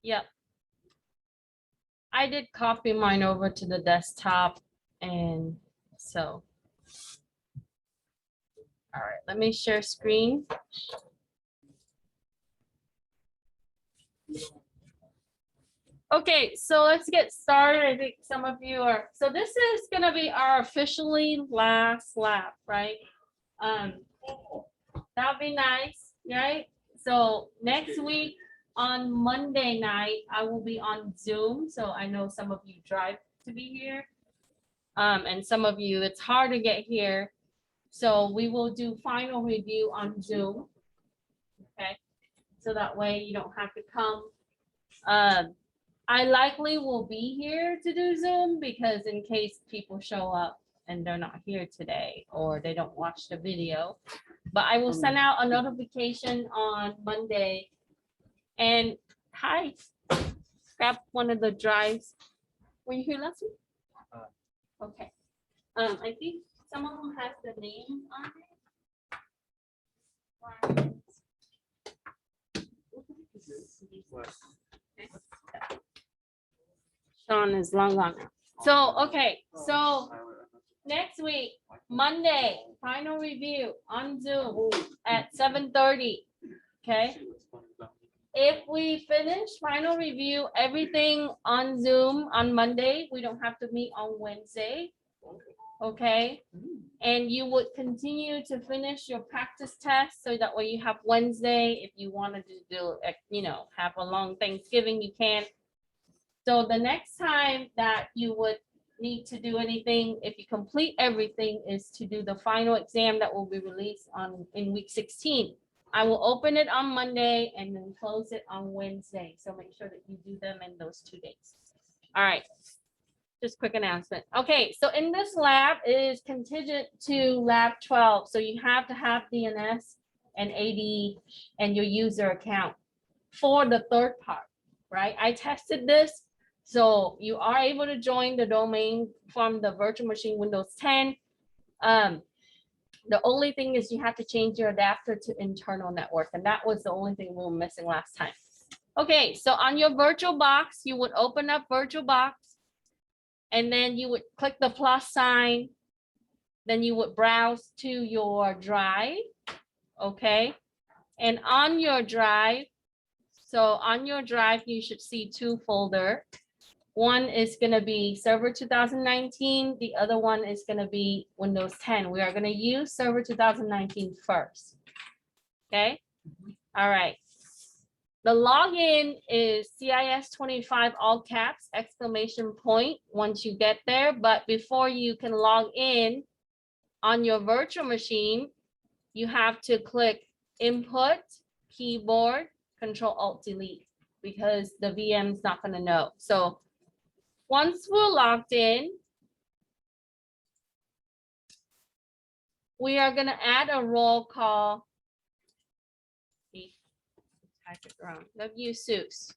Yep. I did copy mine over to the desktop, and so. All right, let me share screen. Okay, so let's get started. I think some of you are, so this is gonna be our officially last lap, right? That'll be nice, right? So next week on Monday night, I will be on Zoom. So I know some of you drive to be here. And some of you, it's hard to get here. So we will do final review on Zoom. Okay, so that way you don't have to come. I likely will be here to do Zoom because in case people show up and they're not here today or they don't watch the video. But I will send out a notification on Monday. And hi, grab one of the drives. Were you here last week? Okay. I think some of them has the name on it. Sean is long gone now. So, okay, so next week, Monday, final review on Zoom at 7:30. Okay. If we finish final review, everything on Zoom on Monday, we don't have to meet on Wednesday. Okay. And you would continue to finish your practice test so that way you have Wednesday. If you wanted to do, have a long Thanksgiving, you can. So the next time that you would need to do anything, if you complete everything, is to do the final exam that will be released in week 16. I will open it on Monday and then close it on Wednesday. So make sure that you do them in those 2 days. All right. Just quick announcement. Okay, so in this lab is contingent to lab 12. So you have to have DNS and AD and your user account for the third part, right? I tested this. So you are able to join the domain from the virtual machine Windows 10. The only thing is you have to change your adapter to internal network. And that was the only thing we were missing last time. Okay, so on your virtual box, you would open up virtual box and then you would click the plus sign. Then you would browse to your drive. Okay. And on your drive, you should see 2 folders. One is going to be Server 2019. The other one is going to be Windows 10. We are going to use Server 2019 first. Okay. All right. The login is CIS25 all caps exclamation point once you get there. But before you can log in on your virtual machine, you have to click input, keyboard, Control-Alt-Delete because the VM is not going to know. So once we're logged in, we are going to add a roll call. Type it wrong. WSUS.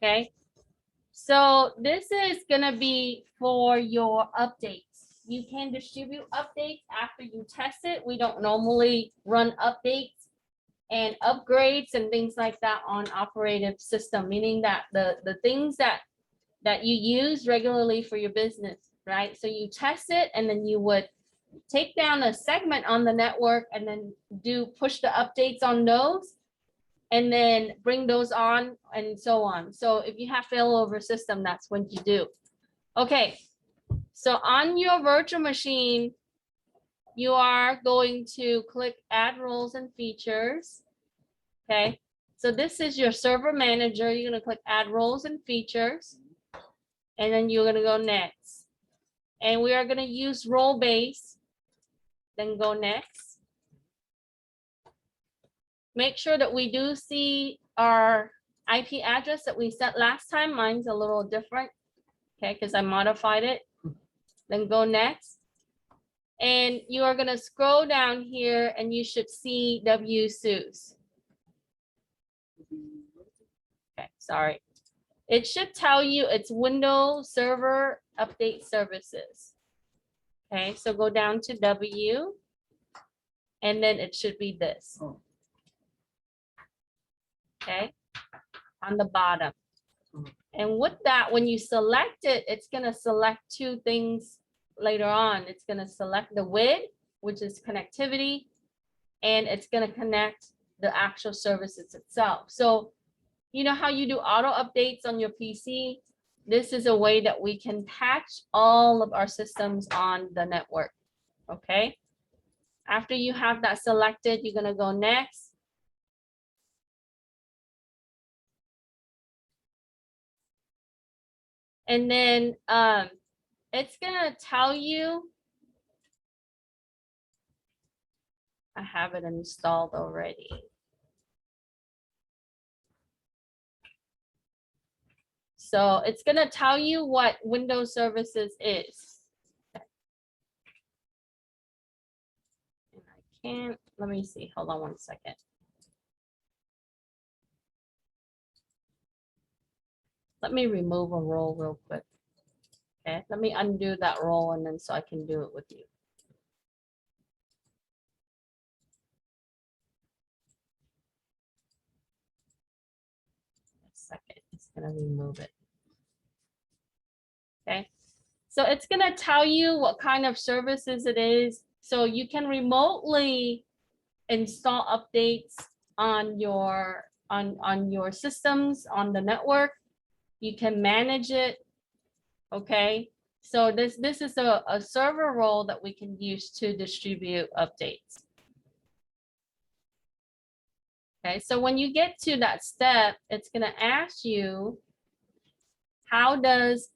Okay. So this is going to be for your updates. You can distribute updates after you test it. We don't normally run updates and upgrades and things like that on operative system, meaning that the things that you use regularly for your business, right? So you test it and then you would take down a segment on the network and then push the updates on those and then bring those on and so on. So if you have failover system, that's what you do. Okay, so on your virtual machine, you are going to click add roles and features. Okay, so this is your server manager. You're going to click add roles and features. And then you're going to go next. And we are going to use role base. Then go next. Make sure that we do see our IP address that we set last time. Mine's a little different. Okay, because I modified it. Then go next. And you are going to scroll down here and you should see WSUS. Okay, sorry. It should tell you it's Windows Server Update Services. Okay, so go down to W and then it should be this. okay, on the bottom. And with that, when you select it, it's gonna select two things later on. It's gonna select the WID, which is connectivity, and it's gonna connect the actual services itself. So you know how you do auto updates on your PC? This is a way that we can patch all of our systems on the network, okay? After you have that selected, you're gonna go next. And then it's gonna tell you, I have it installed already. So it's gonna tell you what Windows Services is. And I can't, let me see, hold on one second. Let me remove a role real quick. Okay, let me undo that role and then so I can do it with you. A second, it's gonna remove it. Okay, so it's gonna tell you what kind of services it is. So you can remotely install updates on your systems on the network. You can manage it. Okay, so this is a server role that we can use to distribute updates. Okay, so when you get to that step, it's going to ask you, how does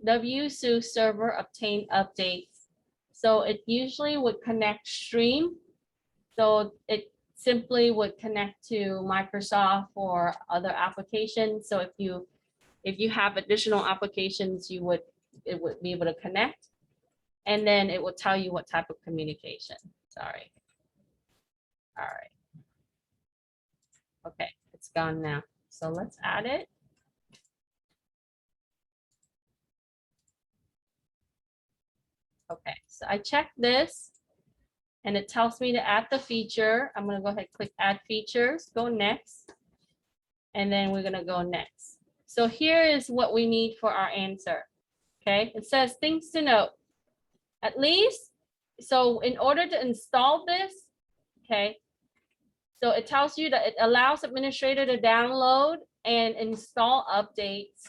WSUS server obtain updates? So it usually would connect stream. So it simply would connect to Microsoft or other applications. So if you have additional applications, it would be able to connect, and then it will tell you what type of communication. Sorry. All right. Okay, it's gone now. So let's add it. Okay, so I checked this and it tells me to add the feature. I'm gonna go ahead and click add features, go next, and then we're gonna go next. So here is what we need for our answer. Okay, it says things to note. At least, so in order to install this, okay, so it tells you that it allows administrator to download and install updates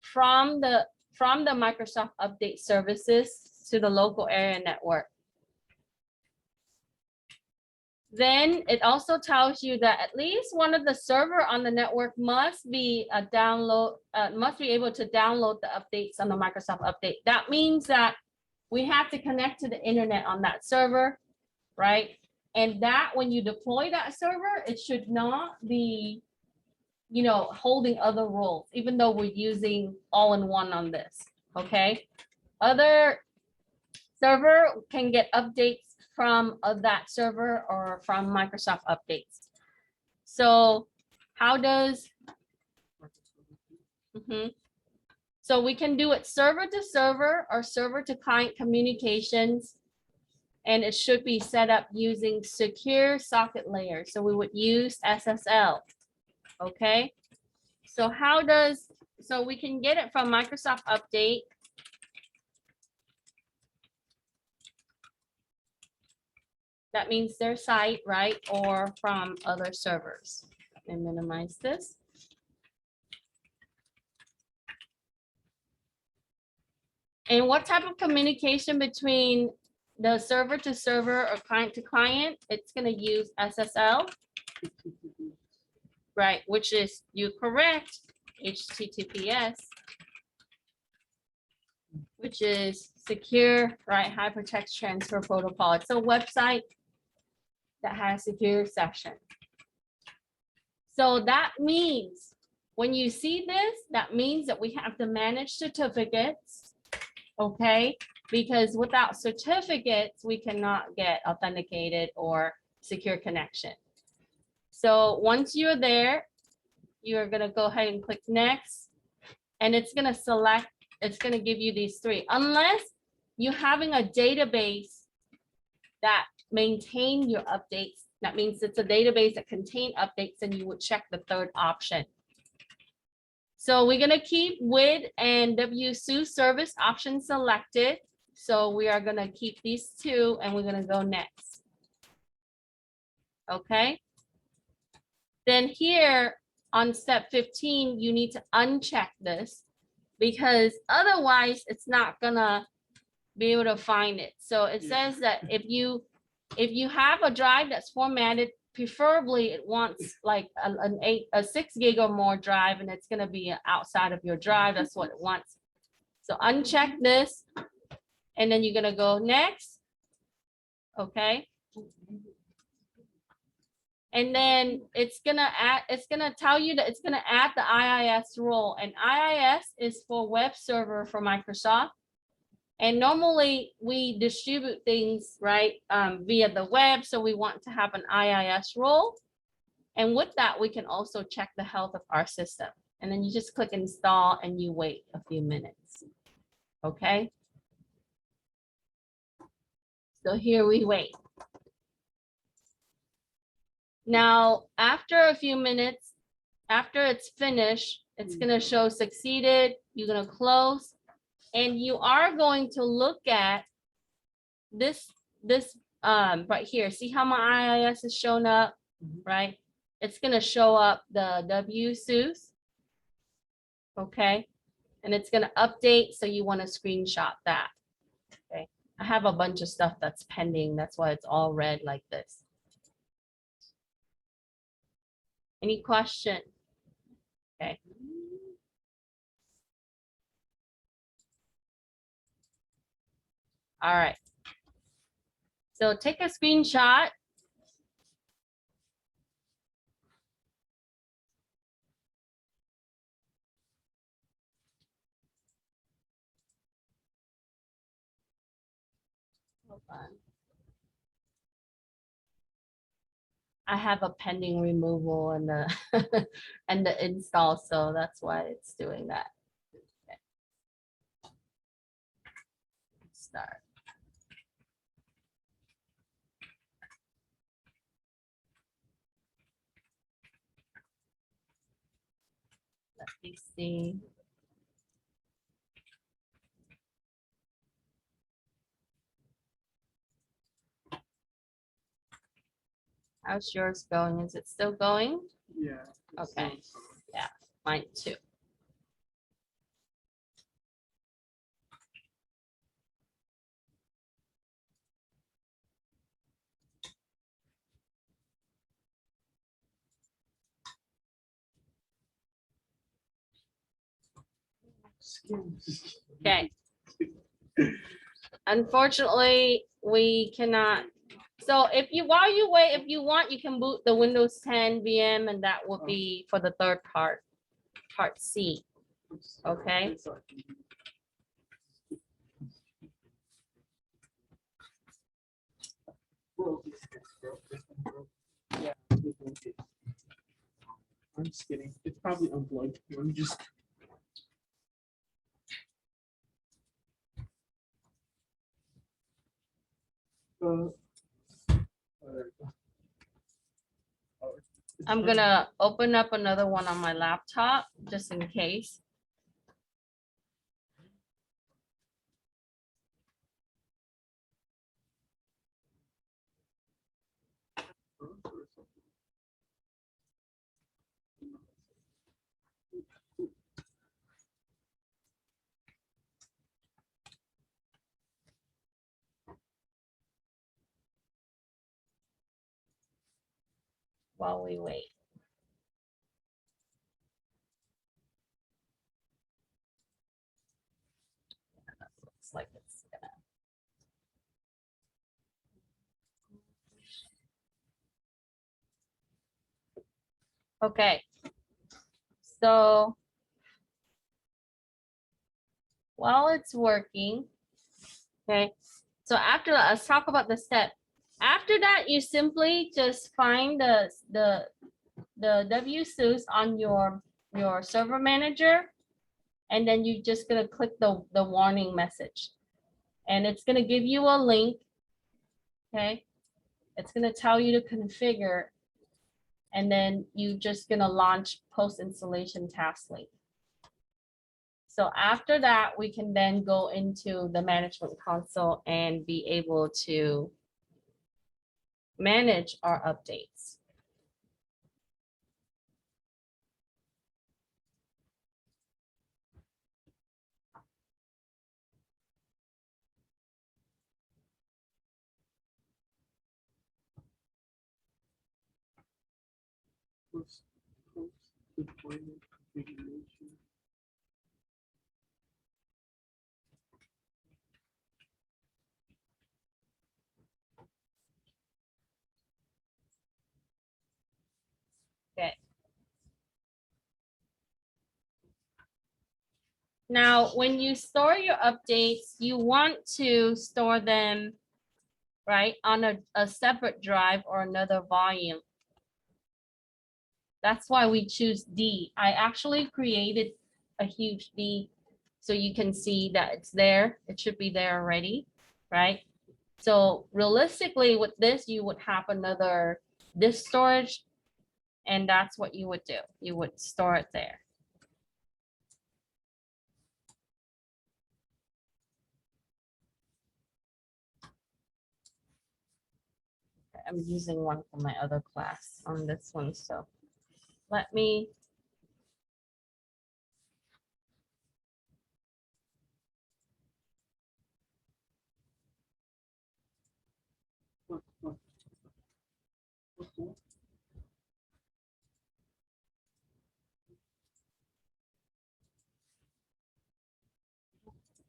from the Microsoft Update services to the local area network. Then it also tells you that at least one of the server on the network must be able to download the updates on the Microsoft Update. That means that we have to connect to the internet on that server, right? And that when you deploy that server, it should not be, you know, holding other roles, even though we're using all-in-one on this, okay? Other server can get updates from that server or from Microsoft Updates. So how does, so we can do it server to server or server to client communications, and it should be set up using secure socket layer. So we would use SSL, okay? So how does, so we can get it from Microsoft Update. That means their site, right? Or from other servers. Let me minimize this. And what type of communication between the server to server or client to client? It's going to use SSL, right? Which is, you correct, HTTPS, which is secure, right? Hypertext Transfer Protocol. It's a website that has secure session. So that means when you see this, that means that we have to manage certificates, okay? Because without certificates, we cannot get authenticated or secure connection. So once you're there, you're gonna go ahead and click next, and it's gonna select, it's gonna give you these three, unless you're having a database that maintain your updates That means it's a database that contain updates and you would check the third option. So we're gonna keep WID and WSUS service option selected. So we are gonna keep these two and we're gonna go next. Okay. Then here on step 15, you need to uncheck this because otherwise it's not gonna be able to find it. So it says that if you have a drive that's formatted, preferably it wants like a 6 gig or more drive, and it's gonna be outside of your drive. That's what it wants. So uncheck this, and then you're gonna go next. Okay. And then it's gonna tell you that it's gonna add the IIS role, and IIS is for web server for Microsoft. And normally we distribute things, right, via the web. So we want to have an IIS role. And with that, we can also check the health of our system. And then you just click install and you wait a few minutes. Okay. So here we wait. Now, after a few minutes, after it's finished, it's going to show succeeded. You're going to close. And you are going to look at this right here. See how my IIS is shown up, right? It's going to show up the WSUS. Okay. And it's going to update. So you want to screenshot that. Okay. I have a bunch of stuff that's pending. That's why it's all red like this. Any question? Okay. All right. So take a screenshot. Hold on. I have a pending removal and the and the install, so that's why it's doing that. Okay. Start. Let me see. How's yours going? Is it still going? Yeah. Okay. Yeah, mine too. Okay. Unfortunately, we cannot. So if you, while you wait, if you want, you can boot the Windows 10 VM, and that will be for the third part C. Okay. Yeah. I'm just kidding. It's probably unplugged. Let me just. I'm gonna open up another one on my laptop just in case. While we wait. That looks like it's gonna. Okay. So while it's working, okay. So after that, let's talk about the step. After that, you simply just find the WSUS on your server manager, and then you're just gonna click the warning message, and it's gonna give you a link. Okay. It's gonna tell you to configure, and then you just gonna launch post-installation Taskly. So after that, we can then go into the management console and be able to manage our updates. Post deployment configuration. Okay. Now, when you store your updates, you want to store them, right, on a separate drive or another volume. That's why we choose D. I actually created a huge D so you can see that it's there. It should be there already, right? So realistically with this, you would have another disk storage, and that's what you would do. You would store it there. I'm using one from my other class on this one, so let me. What?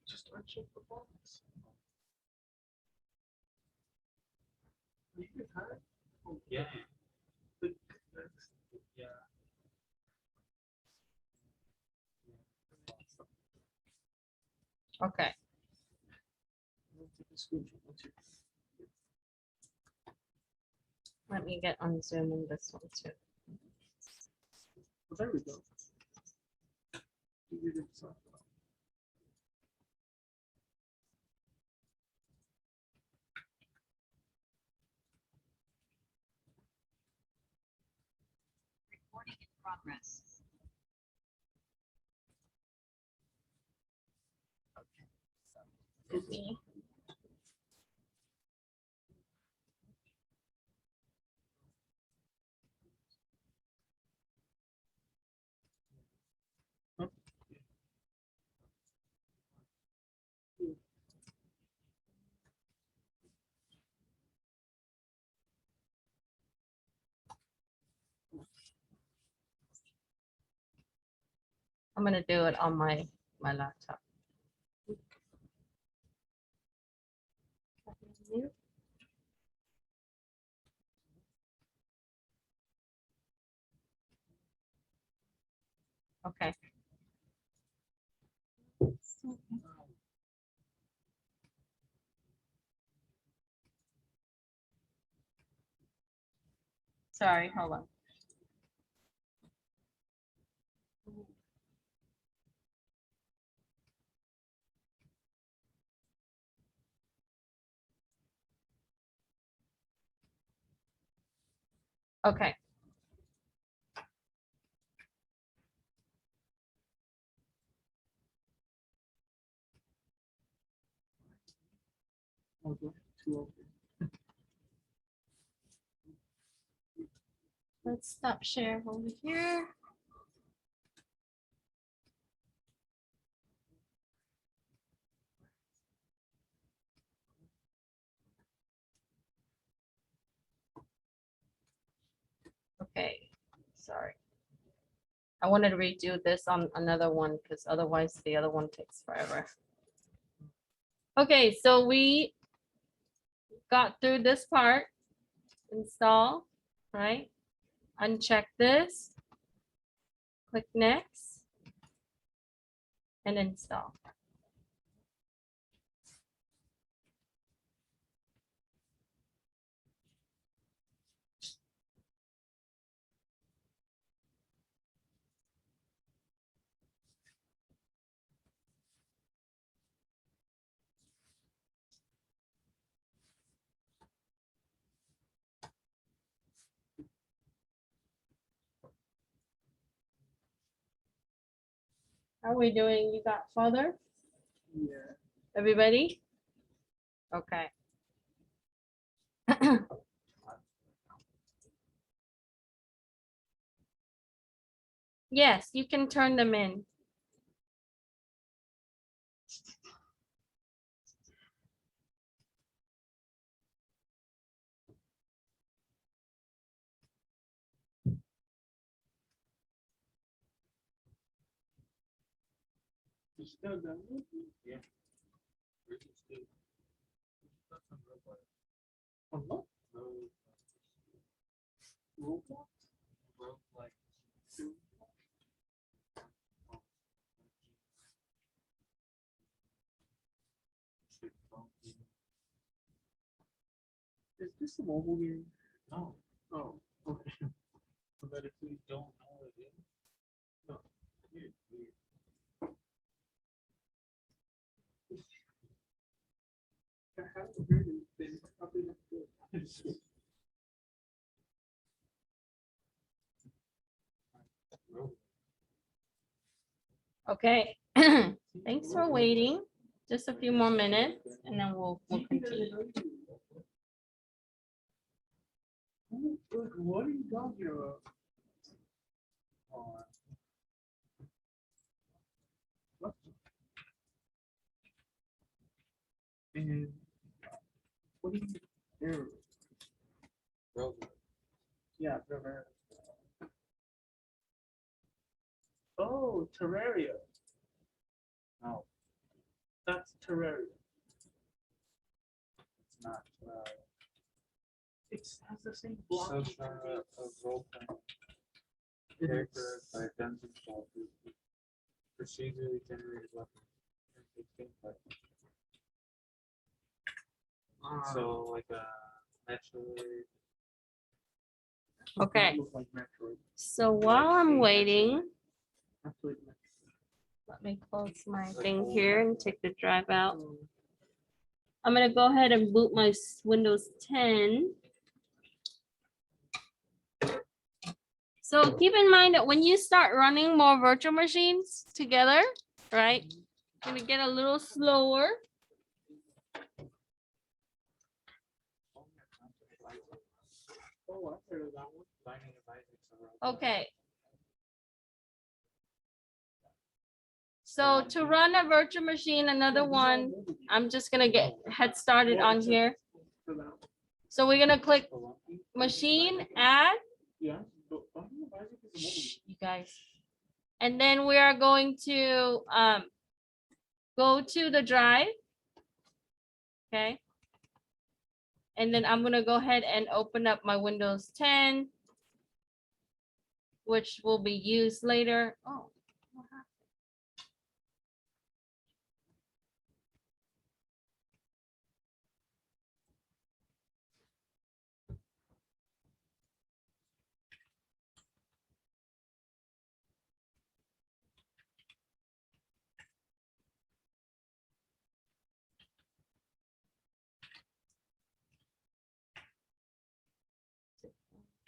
Just uncheck the box. Are you tired? Oh, Yeah. Click next. Yeah. Okay, I'll take a screenshot. I'll check. let me get on Zoom in this one too. Oh, there we go. You did it, so. Recording in progress. Excuse me. I'm gonna do it on my laptop. Okay. Sorry, hold on. Okay, I'll go to open. let's stop share over here. Okay, sorry. I wanted to redo this on another one because otherwise the other one takes forever. Okay, so we got through this part. Install, right? Uncheck this. Click next. And install. How are we doing? You got father? Yeah. Everybody? Okay. Yes, you can turn them in. You still done it? Yeah. Where's it still? That's on robot. On what? Road, Roblox? road like. Is this a mobile game? No, Oh, okay. but if we don't know what it is. No. Weird, weird. I haven't heard anything. Probably not good. Road. Okay. Thanks for waiting. Just a few more minutes and then we'll continue. What are you talking about? What? And what do you do? Road. Yeah, Terraria. Oh, Terraria. No, That's Terraria. it's not. It has the same block. Social role playing character by dungeon solvers. Procedurally generated weapons. So like a Metroid. Okay. Look like Metroid. So while I'm waiting, Absolutely Metroid. let me close my thing here and take the drive out. I'm gonna go ahead and boot my Windows 10. So keep in mind that when you start running more virtual machines together, right? It's gonna get a little slower. Oh, I heard of that one. Binding of Isaac, so Okay. So to run a virtual machine, another one, I'm just gonna get head started on here. For that one. So we're gonna click machine, add, Yeah, but Binding of Isaac is a mobile shh, you guys. And then we are going to go to the drive. Okay. And then I'm gonna go ahead and open up my Windows 10, which will be used later. Oh, what happened?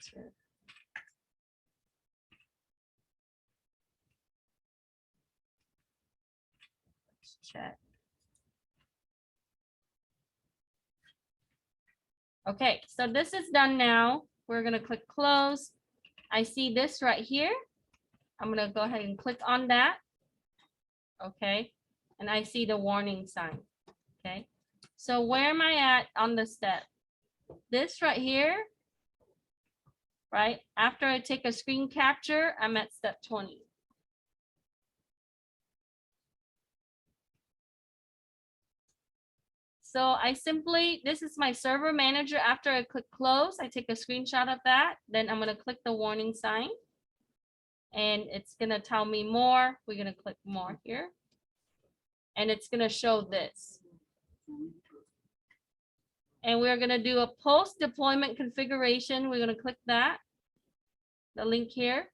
Sure. Let's check. Okay, so this is done now. We're gonna click close. I see this right here. I'm gonna go ahead and click on that. Okay, and I see the warning sign. Okay, so where am I at on the step? This right here, right? After I take a screen capture, I'm at step 20. So I simply, this is my server manager. After I click close, I take a screenshot of that. Then I'm gonna click the warning sign. And it's gonna tell me more. We're gonna click more here. And it's gonna show this. And we're gonna do a post deployment configuration. We're gonna click that, the link here.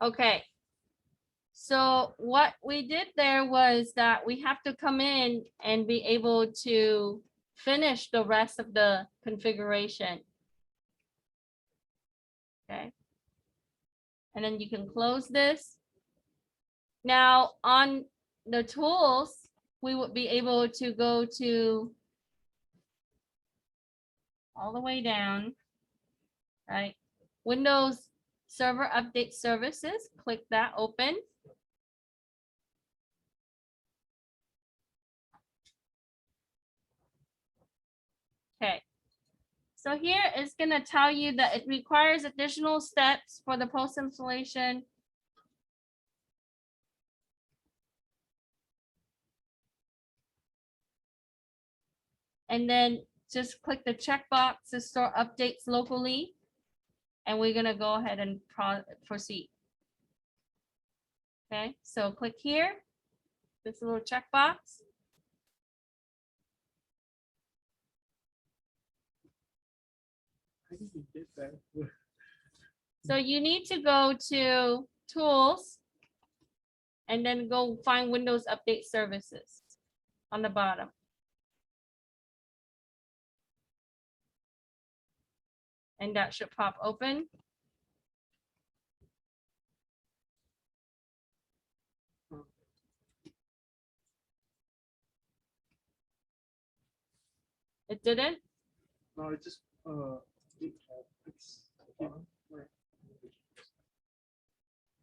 Okay. So what we did there was that we have to come in and be able to finish the rest of the configuration. Okay. And then you can close this. Now on the tools, we would be able to go to all the way down, right? Windows Server Update Services, click that open. Okay. So here it's going to tell you that it requires additional steps for the post installation. And then just click the checkbox to store updates locally. And we're going to go ahead and proceed. Okay, so click here, this little checkbox. How did you get that? So you need to go to Tools and then go find Windows Update Services on the bottom. And that should pop open. It didn't? No, it just it's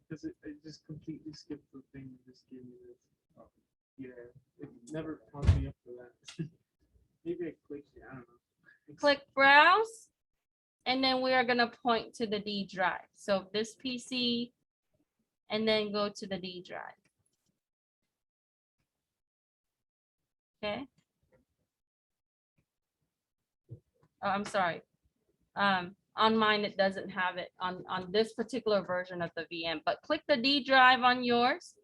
because it just completely skipped the thing and just gave me this. Yeah, it never prompted me up for that. Maybe I clicked it. I don't know. Click Browse, and then we are going to point to the D drive. So this PC, and then go to the D drive. Okay. Oh, I'm sorry. On mine, it doesn't have it on this particular version of the VM, but click the D drive on yours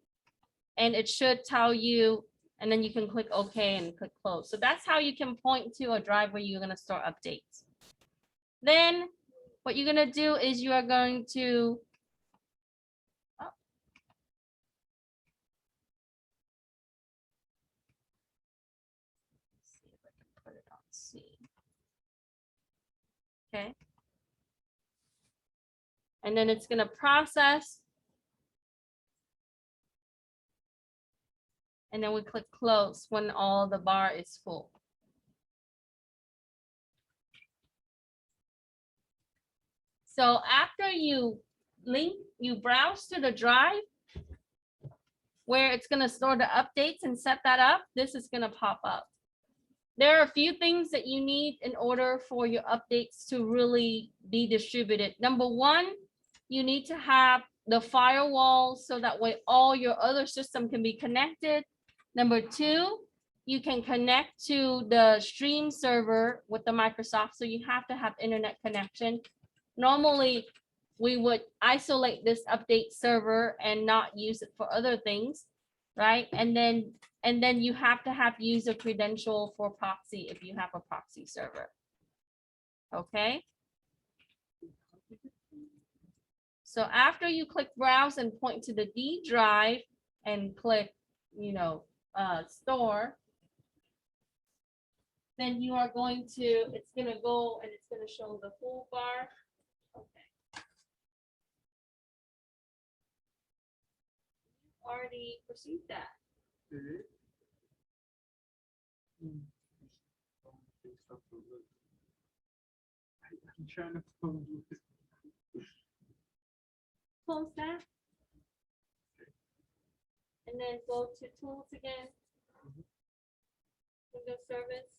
and it should tell you, and then you can click OK and click close. So that's how you can point to a drive where you're going to store updates. Then what you're going to do is you are going to see if I can put it on C. Okay. And then it's going to process. And then we click close when all the bar is full. So after you browse to the drive where it's going to store the updates and set that up, this is going to pop up. There are a few things that you need in order for your updates to really be distributed. Number one, you need to have the firewall so that way all your other systems can be connected. Number two, you can connect to the stream server with the Microsoft. So you have to have internet connection. Normally, we would isolate this update server and not use it for other things, right? And then you have to have user credential for proxy if you have a proxy server. Okay. So after you click browse and point to the D drive and click, store, then you are going to, it's going to go and it's going to show the full bar. Okay. Already perceived that. I'm trying to phone you. Close that. And then go to tools again. Windows service.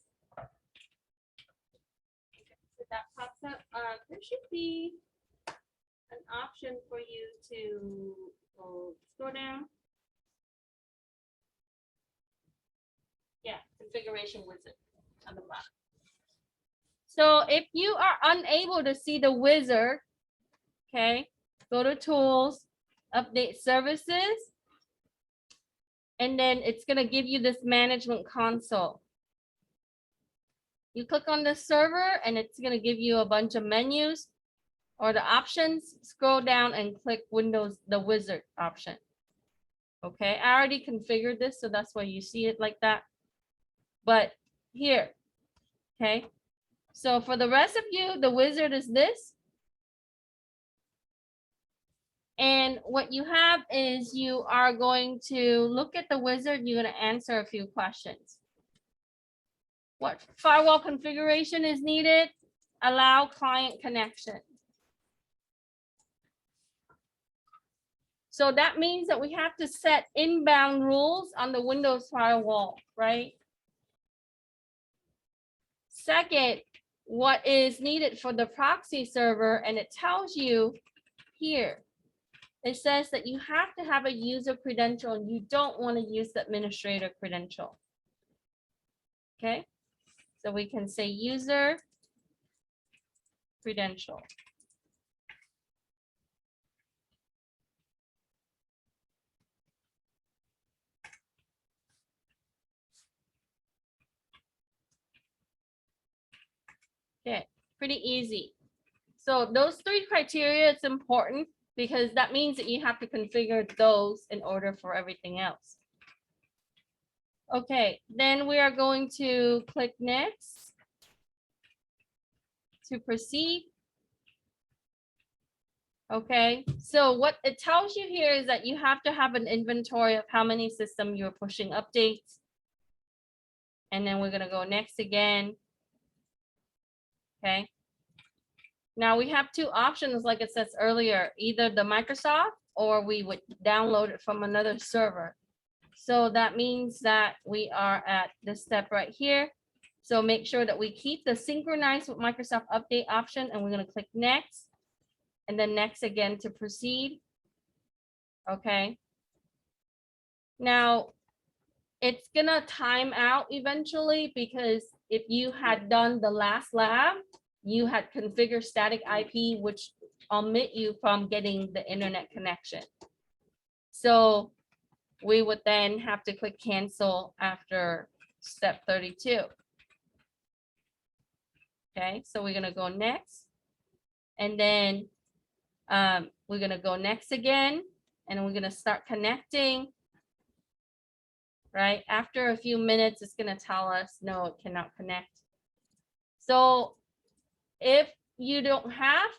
Okay, so that pops up. There should be an option for you to scroll down. Yeah, configuration wizard on the bottom. So if you are unable to see the wizard, okay, go to tools, update services, and then it's going to give you this management console. You click on the server and it's going to give you a bunch of menus. or the options, scroll down and click Windows, the wizard option. Okay, I already configured this, so that's why you see it like that. But here, okay. So for the rest of you, the wizard is this. And what you have is you are going to look at the wizard, you're going to answer a few questions. What firewall configuration is needed? Allow client connection. So that means that we have to set inbound rules on the Windows firewall, right? Second, what is needed for the proxy server, and it tells you here, it says that you have to have a user credential and you don't want to use the administrator credential. Okay, so we can say user credential. Okay, pretty easy. So those three criteria, it's important because that means that you have to configure those in order for everything else. Okay, then we are going to click next to proceed. Okay, so what it tells you here is that you have to have an inventory of how many systems you're pushing updates. And then we're gonna go next again. Okay. Now we have two options, like it says earlier, either the Microsoft or we would download it from another server. So that means that we are at this step right here. So make sure that we keep the synchronize with Microsoft update option, and we're going to click next and then next again to proceed. Okay. Now it's going to time out eventually because if you had done the last lab, you had configured static IP, which omit you from getting the internet connection. So we would then have to click cancel after step 32. Okay, so we're gonna go next. And then we're gonna go next again, and we're gonna start connecting. Right, after a few minutes, it's gonna tell us, no, it cannot connect. So if you don't have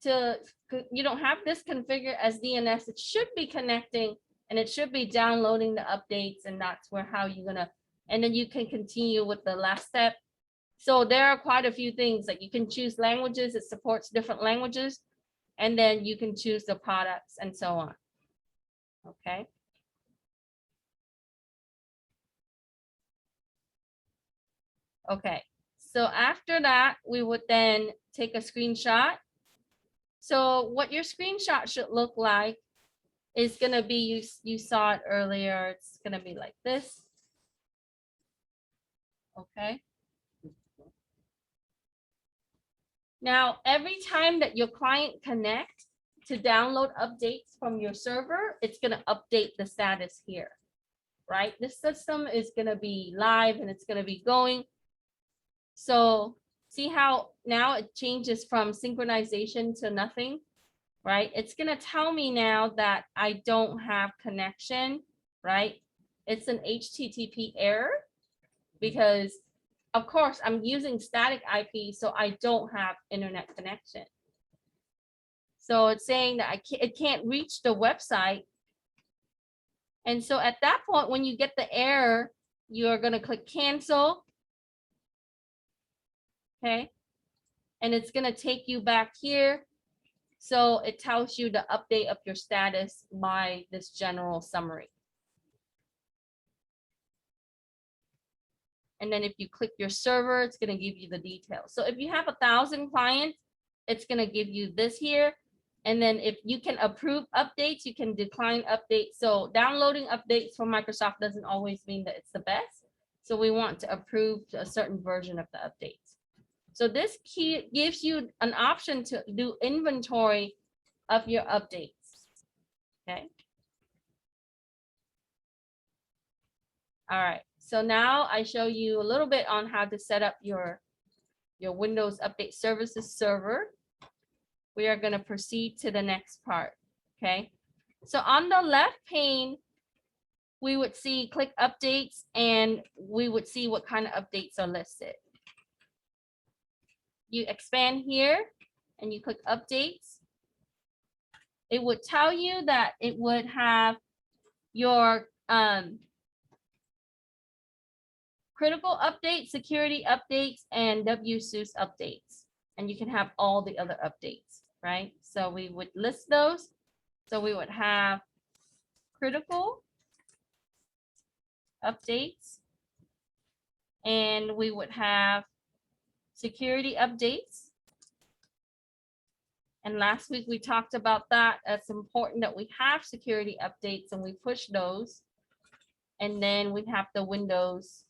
this configured as DNS, it should be connecting and it should be downloading the updates, and that's where how you're gonna, and then you can continue with the last step. So there are quite a few things that you can choose languages, it supports different languages, and then you can choose the products and so on. Okay. Okay, so after that, we would then take a screenshot. So what your screenshot should look like is gonna be, you saw it earlier, it's gonna be like this. Okay. Now, every time that your client connects to download updates from your server, it's gonna update the status here, right? This system is gonna be live and it's gonna be going. So see how now it changes from synchronization to nothing, right? It's gonna tell me now that I don't have connection, right? It's an HTTP error because of course I'm using static IP, so I don't have internet connection. So it's saying that it can't reach the website. And so at that point, when you get the error, you're gonna click cancel. Okay, and it's gonna take you back here. So it tells you the update of your status by this general summary. And then if you click your server, it's gonna give you the details. So if you have 1,000 clients, it's gonna give you this here. And then if you can approve updates, you can decline updates. So downloading updates from Microsoft doesn't always mean that it's the best. So we want to approve a certain version of the updates. So this key gives you an option to do inventory of your updates. Okay. All right. So now I show you a little bit on how to set up your Windows Update Services server. we are going to proceed to the next part. Okay. So on the left pane, we would see click updates and we would see what kind of updates are listed. You expand here and you click updates. It would tell you that it would have your critical updates, security updates, and WSUS updates. And you can have all the other updates, right? So we would list those. So we would have critical updates, and we would have security updates. And last week we talked about that. It's important that we have security updates and we push those. And then we have the Windows.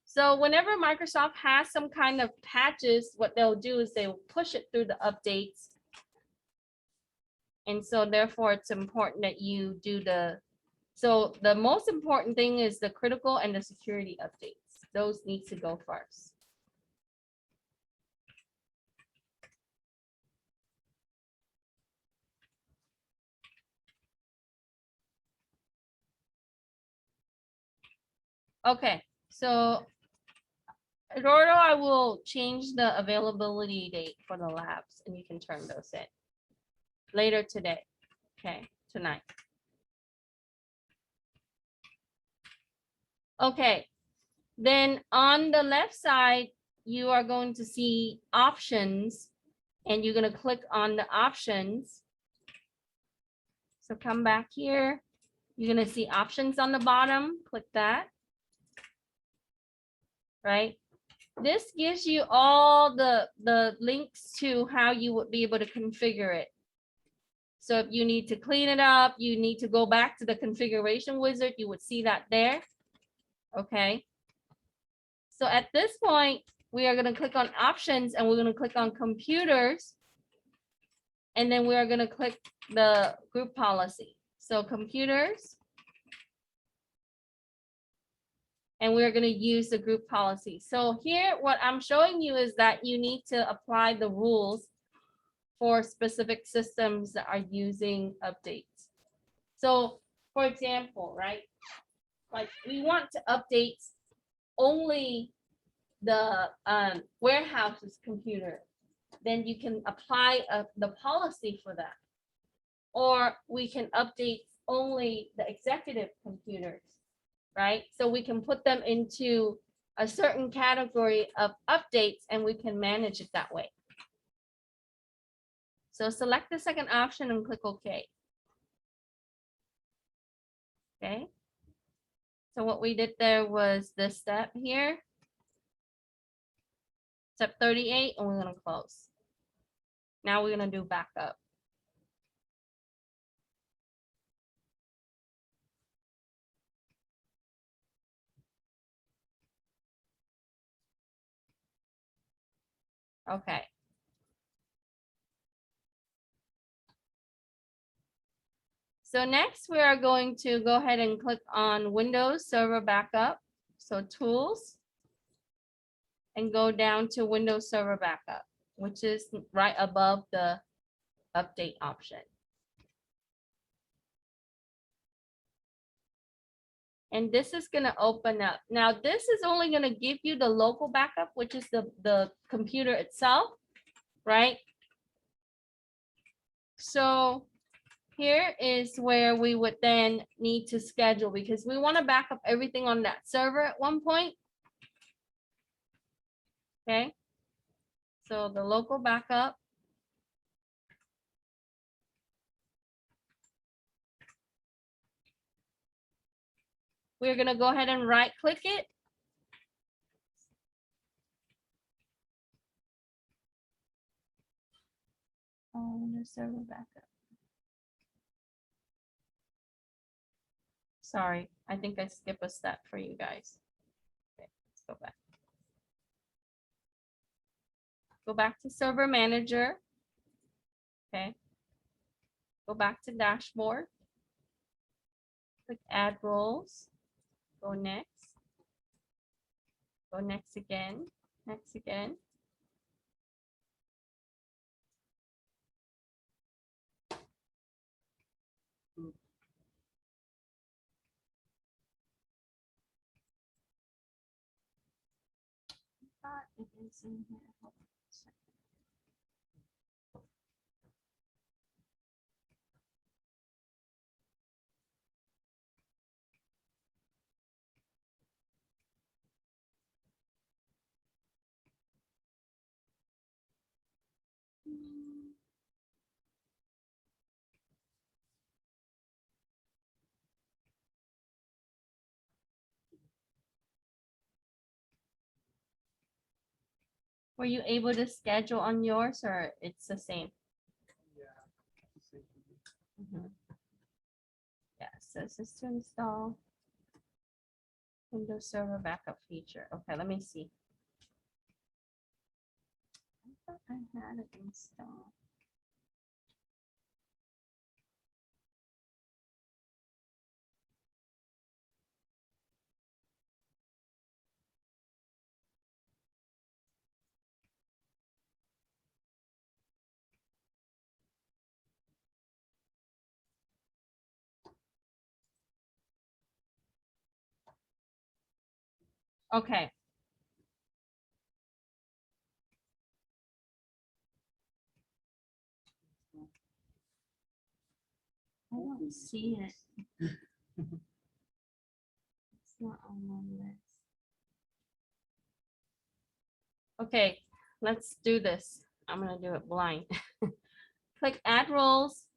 So whenever Microsoft has some kind of patches, what they'll do is they will push it through the updates. And so therefore it's important that you do so the most important thing is the critical and the security updates. Those need to go first. Okay, so Eduardo, I will change the availability date for the labs and you can turn those in later today. Okay, tonight. Okay, then on the left side, you are going to see options and you're going to click on the options. So come back here. You're going to see options on the bottom. Click that. Right. This gives you all the links to how you would be able to configure it. So if you need to clean it up, you need to go back to the configuration wizard, you would see that there. Okay. So at this point, we are going to click on options and we're going to click on computers. And then we are going to click the group policy. So computers. And we're going to use the group policy. So here, what I'm showing you is that you need to apply the rules for specific systems that are using updates. So for example, right, like we want to update only the warehouse's computer, then you can apply the policy for that. Or we can update only the executive computers, right? So we can put them into a certain category of updates and we can manage it that way. So select the second option and click OK. Okay. So what we did there was this step here. Step 38, and we're going to close. Now we're going to do backup. Okay. So next we are going to go ahead and click on Windows Server Backup. So Tools, and go down to Windows Server Backup, which is right above the update option. And this is going to open up. Now this is only going to give you the local backup, which is the computer itself, right? So here is where we would then need to schedule, because we want to back up everything on that server at one point. Okay. So the local backup. We're going to go ahead and right click it. On the server backup. Sorry, I think I skipped a step for you guys. Okay, let's go back. Go back to Server Manager. Okay. Go back to Dashboard. Click Add Roles. Go next. Go next again. Next again. Thought it is in here. Hold on a second. Were you able to schedule on yours or it's the same? Yeah. Mhm. Yeah, so this is to install Windows Server backup feature. Okay, let me see. I thought I had it installed. Okay. I don't see it. It's not on my list. Okay, let's do this. I'm gonna do it blind. Click add roles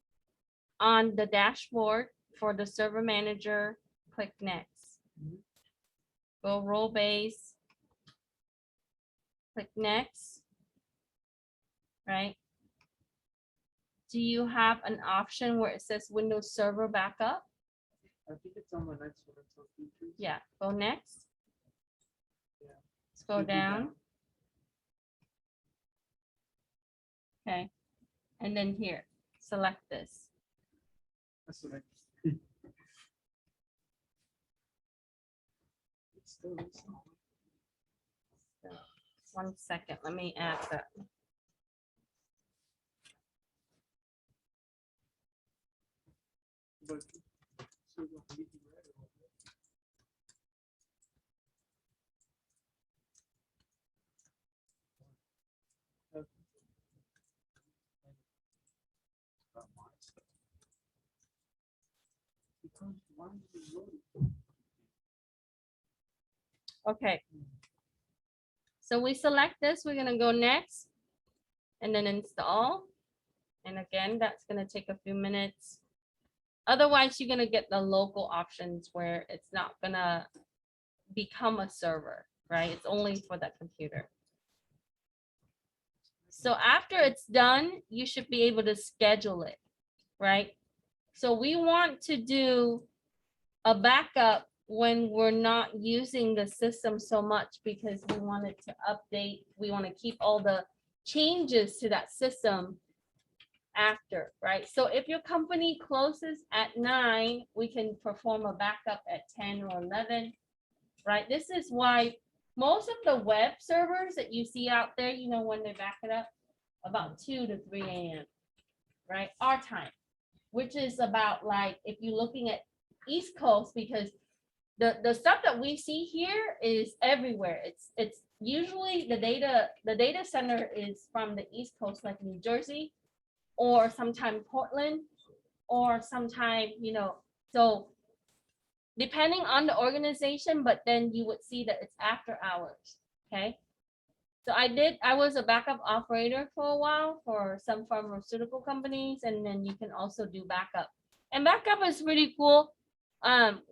on the dashboard for the server manager. Click next. Mhm. Go role base. Click next. Right? Do you have an option where it says Windows Server Backup? I think it's on the next one. It's on features. Yeah, go next. Yeah. Scroll Should be down. Okay. And then here, select this. That's what I. It's still installing. So, 1 second, let me add that. But so what we do right or what? Because why is it loading? Okay. So we select this, we're gonna go next and then install. And again, that's gonna take a few minutes. Otherwise, you're gonna get the local options where it's not gonna become a server, right? It's only for that computer. So after it's done, you should be able to schedule it, right? So we want to do a backup when we're not using the system so much because we want it to update. We want to keep all the changes to that system after, right? So if your company closes at 9, we can perform a backup at 10 or 11, right? This is why most of the web servers that you see out there, you know, when they back it up, about 2 to 3 a.m., right? Our time, which is about like, if you're looking at East Coast, because the stuff that we see here is everywhere. It's usually the data center is from the East Coast, like New Jersey, or sometime Portland, or sometime, you know, so depending on the organization, but then you would see that it's after hours. Okay. So I was a backup operator for a while for some pharmaceutical companies, and then you can also do backup. And backup is really cool,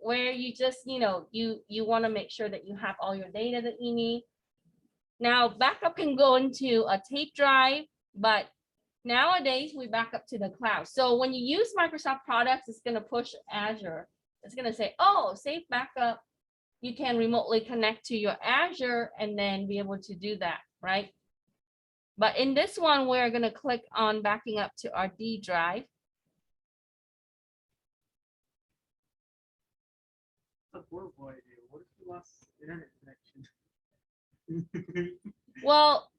where you just, you know, you want to make sure that you have all your data that you need. Now, backup can go into a tape drive, but nowadays we back up to the cloud. So when you use Microsoft products, it's going to push Azure. It's going to say, oh, save backup. You can remotely connect to your Azure and then be able to do that, right? But in this one, we're going to click on backing up to our D drive. That's a horrible idea. What if you lost internet connection? Well,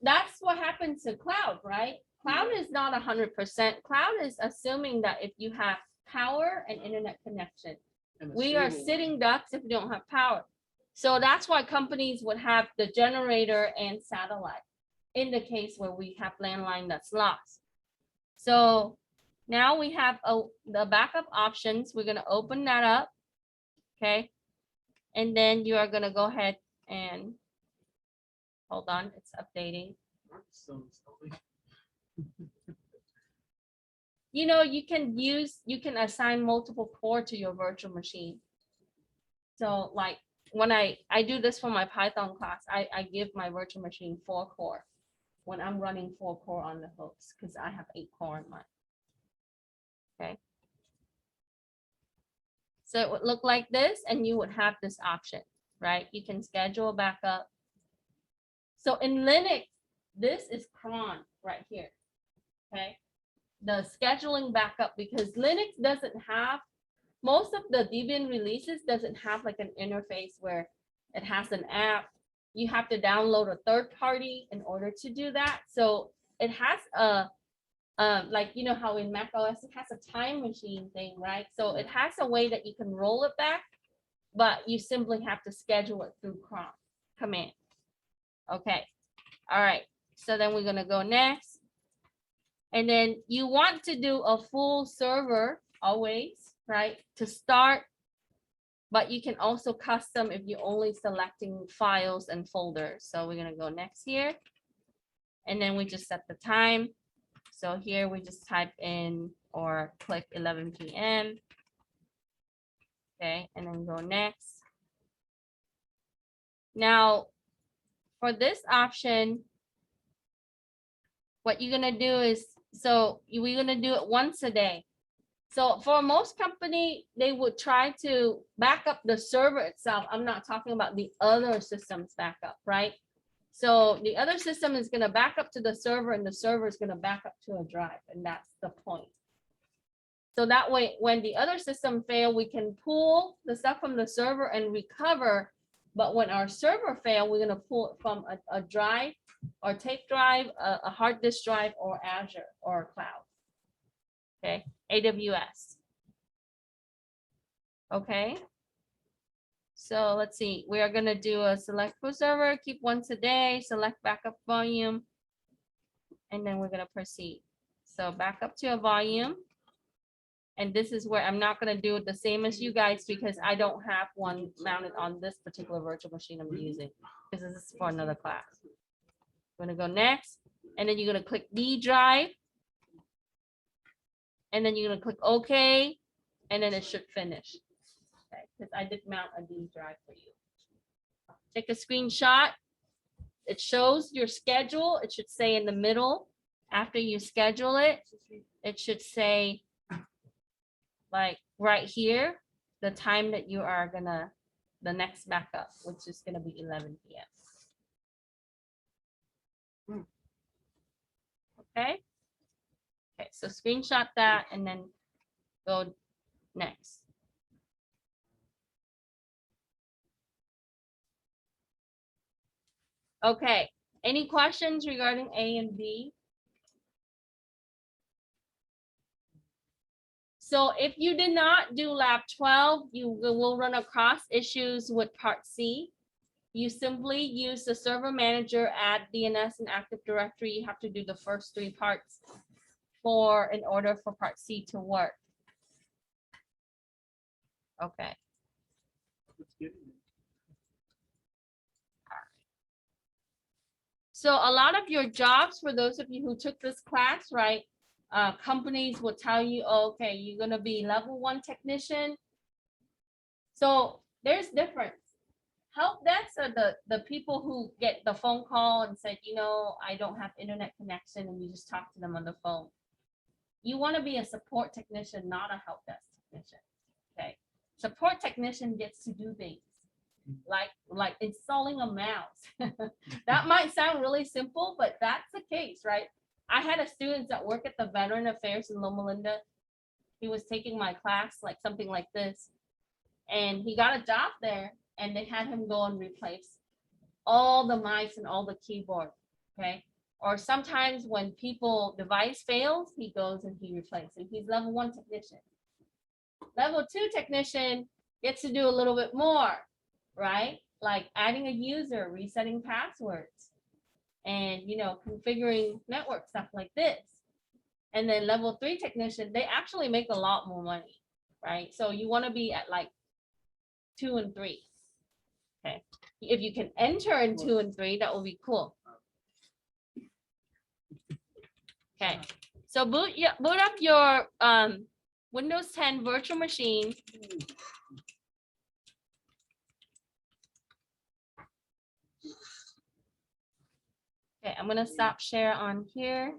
that's what happens to cloud, right? Cloud is not 100%. Cloud is assuming that if you have power and internet connection. And a We are stable sitting one. ducks if we don't have power. So that's why companies would have the generator and satellite in the case where we have landline that's lost. So now we have the backup options. We're gonna open that up, okay? And then you are gonna go ahead and, hold on, it's updating. So slowly. You know, you can assign multiple core to your virtual machine. So like when I do this for my Python class, I give my virtual machine 4 core when I'm running 4 core on the host because I have 8 core in mine. Okay. So it would look like this and you would have this option, right? You can schedule a backup. So in Linux, this is cron right here. Okay. The scheduling backup, because Linux doesn't have, most of the Debian releases doesn't have like an interface where it has an app. You have to download a third party in order to do that. So it has a, like, you know how in Mac OS it has a time machine thing, right? So it has a way that you can roll it back, but you simply have to schedule it through cron command. Okay. All right. So then we're going to go next. And then you want to do a full server always, right? To start, but you can also custom if you're only selecting files and folders. So we're gonna go next here. And then we just set the time. So here we just type in or click 11 p.m. Okay, and then go next. Now, for this option, what you're gonna do is, so we're gonna do it once a day. So for most company, they would try to back up the server itself. I'm not talking about the other systems backup, right? So the other system is gonna back up to the server and the server is gonna back up to a drive, and that's the point. So that way, when the other system fail, we can pull the stuff from the server and recover. But when our server fail, we're gonna pull it from a drive or tape drive, a hard disk drive, or Azure or cloud. Okay, AWS. Okay. So let's see, we are gonna do a select full server, keep once a day, select backup volume, and then we're gonna proceed. So back up to a volume. And this is where I'm not gonna do it the same as you guys because I don't have one mounted on this particular virtual machine I'm using, because this is for another class. I'm gonna go next, and then you're gonna click D drive. And then you're gonna click OK, and then it should finish. Okay, because I did mount a D drive for you. Take a screenshot. It shows your schedule. It should say in the middle. After you schedule it, it should say like right here, the time that you are gonna, the next backup, which is gonna be 11 p.m. Okay. Okay, so screenshot that and then go next. Okay, any questions regarding A and B? So if you did not do lab 12, you will run across issues with part C. You simply use the server manager, add DNS and Active Directory. You have to do the first 3 parts in order for part C to work. Okay. So a lot of your jobs, for those of you who took this class, right? Companies will tell you, oh, okay, you're gonna be level 1 technician. So there's difference. Help desk are the people who get the phone call and said, you know, I don't have internet connection, and you just talk to them on the phone. You want to be a support technician, not a help desk technician. Okay. Support technician gets to do things like installing a mouse. That might sound really simple, but that's the case, right? I had a student that worked at the Veteran Affairs in Loma Linda. He was taking my class, like something like this, and he got a job there, and they had him go and replace all the mice and all the keyboard. Okay. Or sometimes when people device fails, he goes and he replaces. He's level 1 technician. Level 2 technician gets to do a little bit more, right? Like adding a user, resetting passwords, and configuring network stuff like this. And then level 3 technician, they actually make a lot more money, right? So you want to be at like 2 and 3. Okay. If you can enter in 2 and 3, that will be cool. Okay. So boot up your Windows 10 virtual machine. Okay, I'm gonna stop share on here.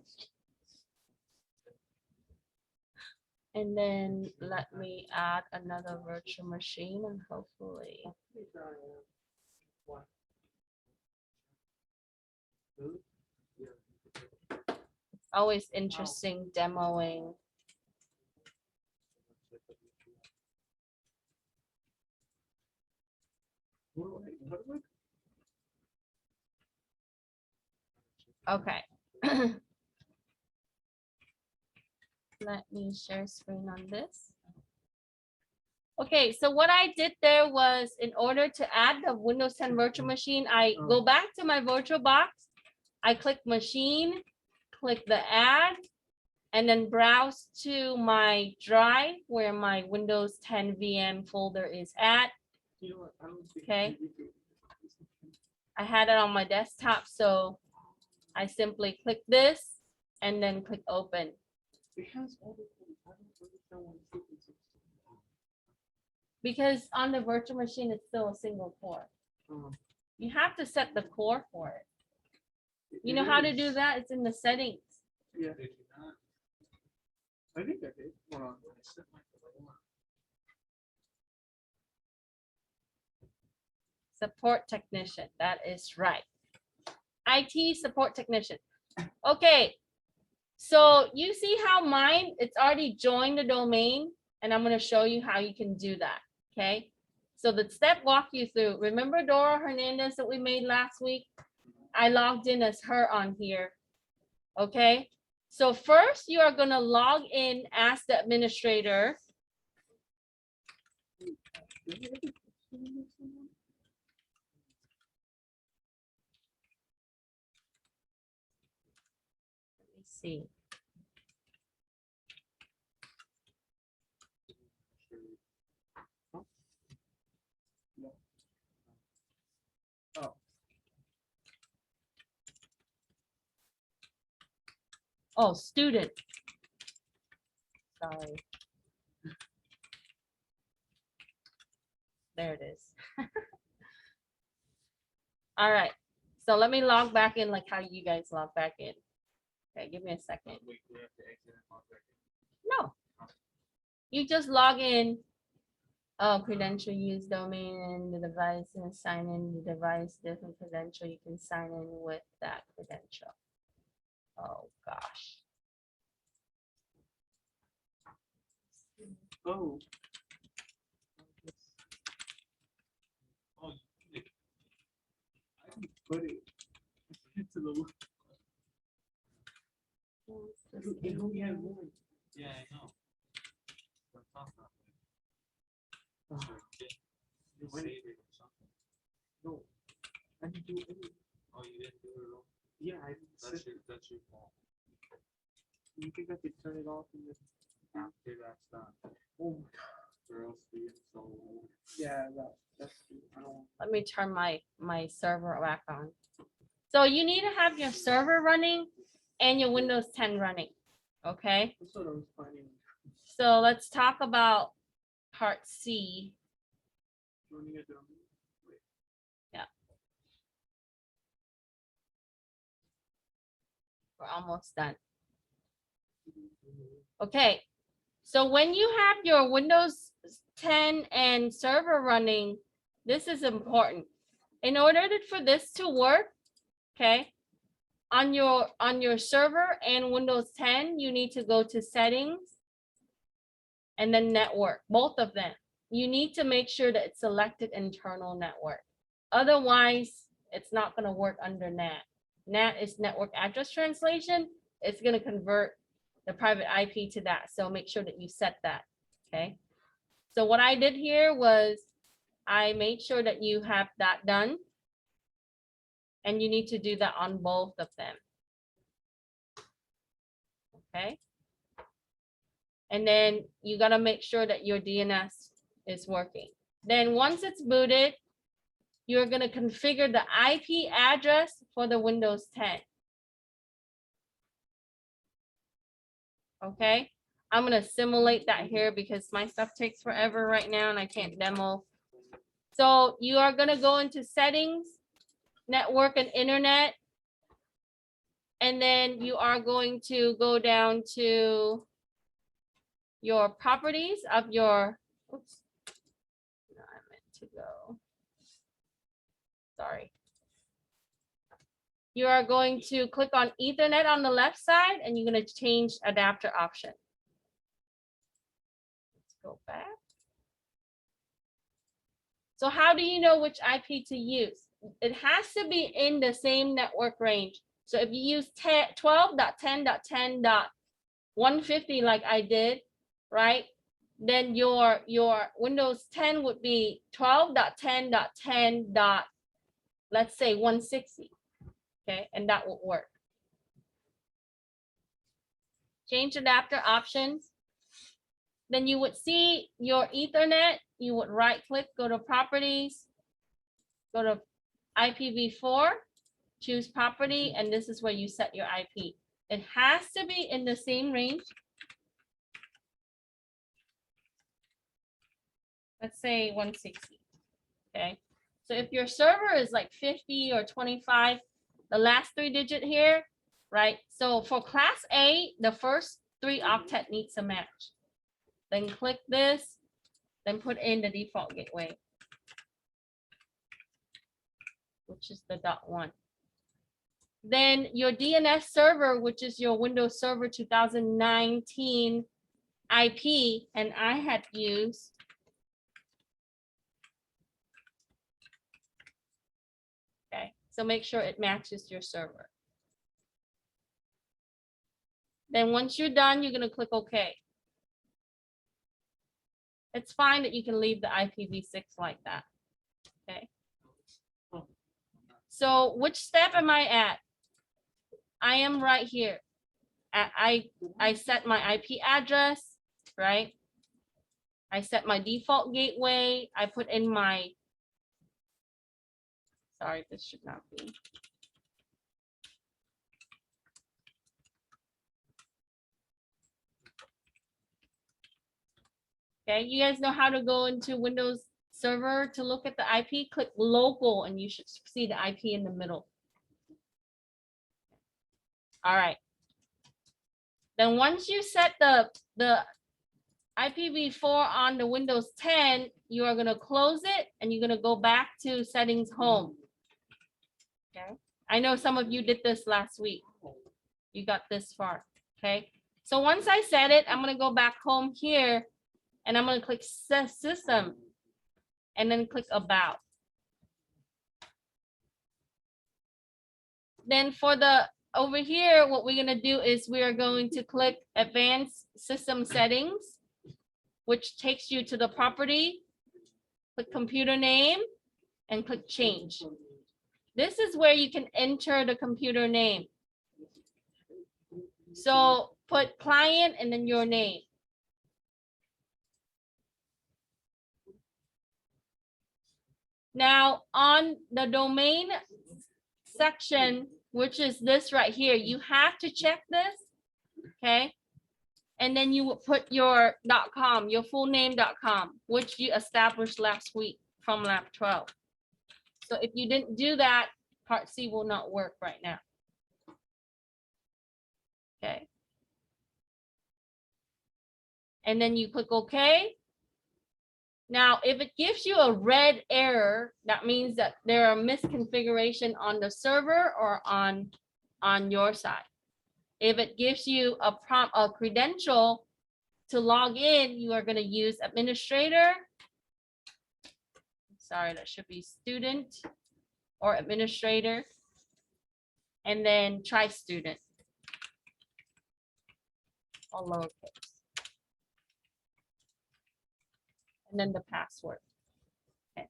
And then let me add another virtual machine and hopefully. It's always interesting demoing. Okay. Let me share screen on this. Okay, so what I did there was in order to add the Windows 10 virtual machine, I go back to my virtual box, I click machine, click the add, and then browse to my drive where my Windows 10 VM folder is at. Okay. I had it on my desktop, so I simply click this and then click open. Because on the virtual machine, it's still a single core. You have to set the core for it. You know how to do that? It's in the settings. Yeah, Did you not? I think I did. Hold on. I set my core. Support technician. That is right. IT support technician. Okay. So you see how mine, it's already joined the domain, and I'm going to show you how you can do that. Okay. So the step walk you through. Remember Dora Hernandez that we made last week? I logged in as her on here. Okay. So first you are going to log in as the administrator. Let me see. Oh, student. Sorry. There it is. All right. So let me log back in like how you guys log back in. Okay, give me a second. We have to exit and log back in. No. You just log in. Oh, credential use domain, the device, and sign in the device, different credential. You can sign in with that credential. Oh gosh. Oh. Oh, you did. I can put it into the. It only had one. Yeah, I know. But I'm talking about it. Oh, So you When- save it or something. no, I didn't do any. Oh, you didn't do it at all? Yeah, I didn't. That's your fault. You think I could turn it off in the? After that's done. Oh my god. Or else we get so. Yeah, that's. I don't. Let me turn my server back on. So you need to have your server running and your Windows 10 running. Okay. That's what I was planning. So let's talk about part C. Running a domain. We're almost done. Okay. So when you have your Windows 10 and server running, this is important. In order for this to work, okay, on your server and Windows 10, you need to go to settings and then network, both of them. You need to make sure that it's selected internal network. Otherwise, it's not going to work under NAT. NAT is network address translation. It's going to convert the private IP to that. So make sure that you set that. Okay. So what I did here was I made sure that you have that done. And you need to do that on both of them. Okay. And then you got to make sure that your DNS is working. Then once it's booted, you're going to configure the IP address for the Windows 10. Okay. I'm going to simulate that here because my stuff takes forever right now and I can't demo. So you are going to go into settings, network and internet. And then you are going to go down to your properties of your, oops, no, I meant to go, sorry. You are going to click on Ethernet on the left side and you're going to change adapter option. Let's go back. So how do you know which IP to use? It has to be in the same network range. So if you use 12.10.10.150 like I did, right? Then your Windows 10 would be 12.10.10. Let's say 160. Okay, and that will work. Change adapter options. Then you would see your Ethernet. You would right click, go to properties, go to IPv4, choose property, and this is where you set your IP. It has to be in the same range. Let's say 160. Okay, so if your server is like 50 or 25, the last 3 digit here, right? So for class A, the first 3 octet needs to match. Then click this, then put in the default gateway, which is the .1. Then your DNS server, which is your Windows Server 2019 IP, and I had used okay, so make sure it matches your server. Then once you're done, you're going to click OK. It's fine that you can leave the IPv6 like that. Okay. So which step am I at? I am right here. I set my IP address, right? I set my default gateway. I put in my, sorry, this should not be. Okay, you guys know how to go into Windows Server to look at the IP? Click local and you should see the IP in the middle. All right. Then once you set the IPv4 on the Windows 10, you are going to close it and you're going to go back to settings home. Okay. I know some of you did this last week. You got this far. Okay. So once I set it, I'm going to go back home here and I'm going to click system and then click about. Then for the over here, what we're going to do is we are going to click advanced system settings, which takes you to the property, click computer name and click change. This is where you can enter the computer name. So put client and then your name. Now on the domain section, which is this right here, you have to check this, okay? And then you will put your .com, your full name .com, which you established last week from lab 12. So if you didn't do that, part C will not work right now. Okay. And then you click OK. Now, if it gives you a red error, that means that there are misconfiguration on the server or on your side. If it gives you a prompt, a credential to log in, you are going to use administrator. Sorry, that should be student or administrator. And then try student. All lowercase. and then the password. Okay.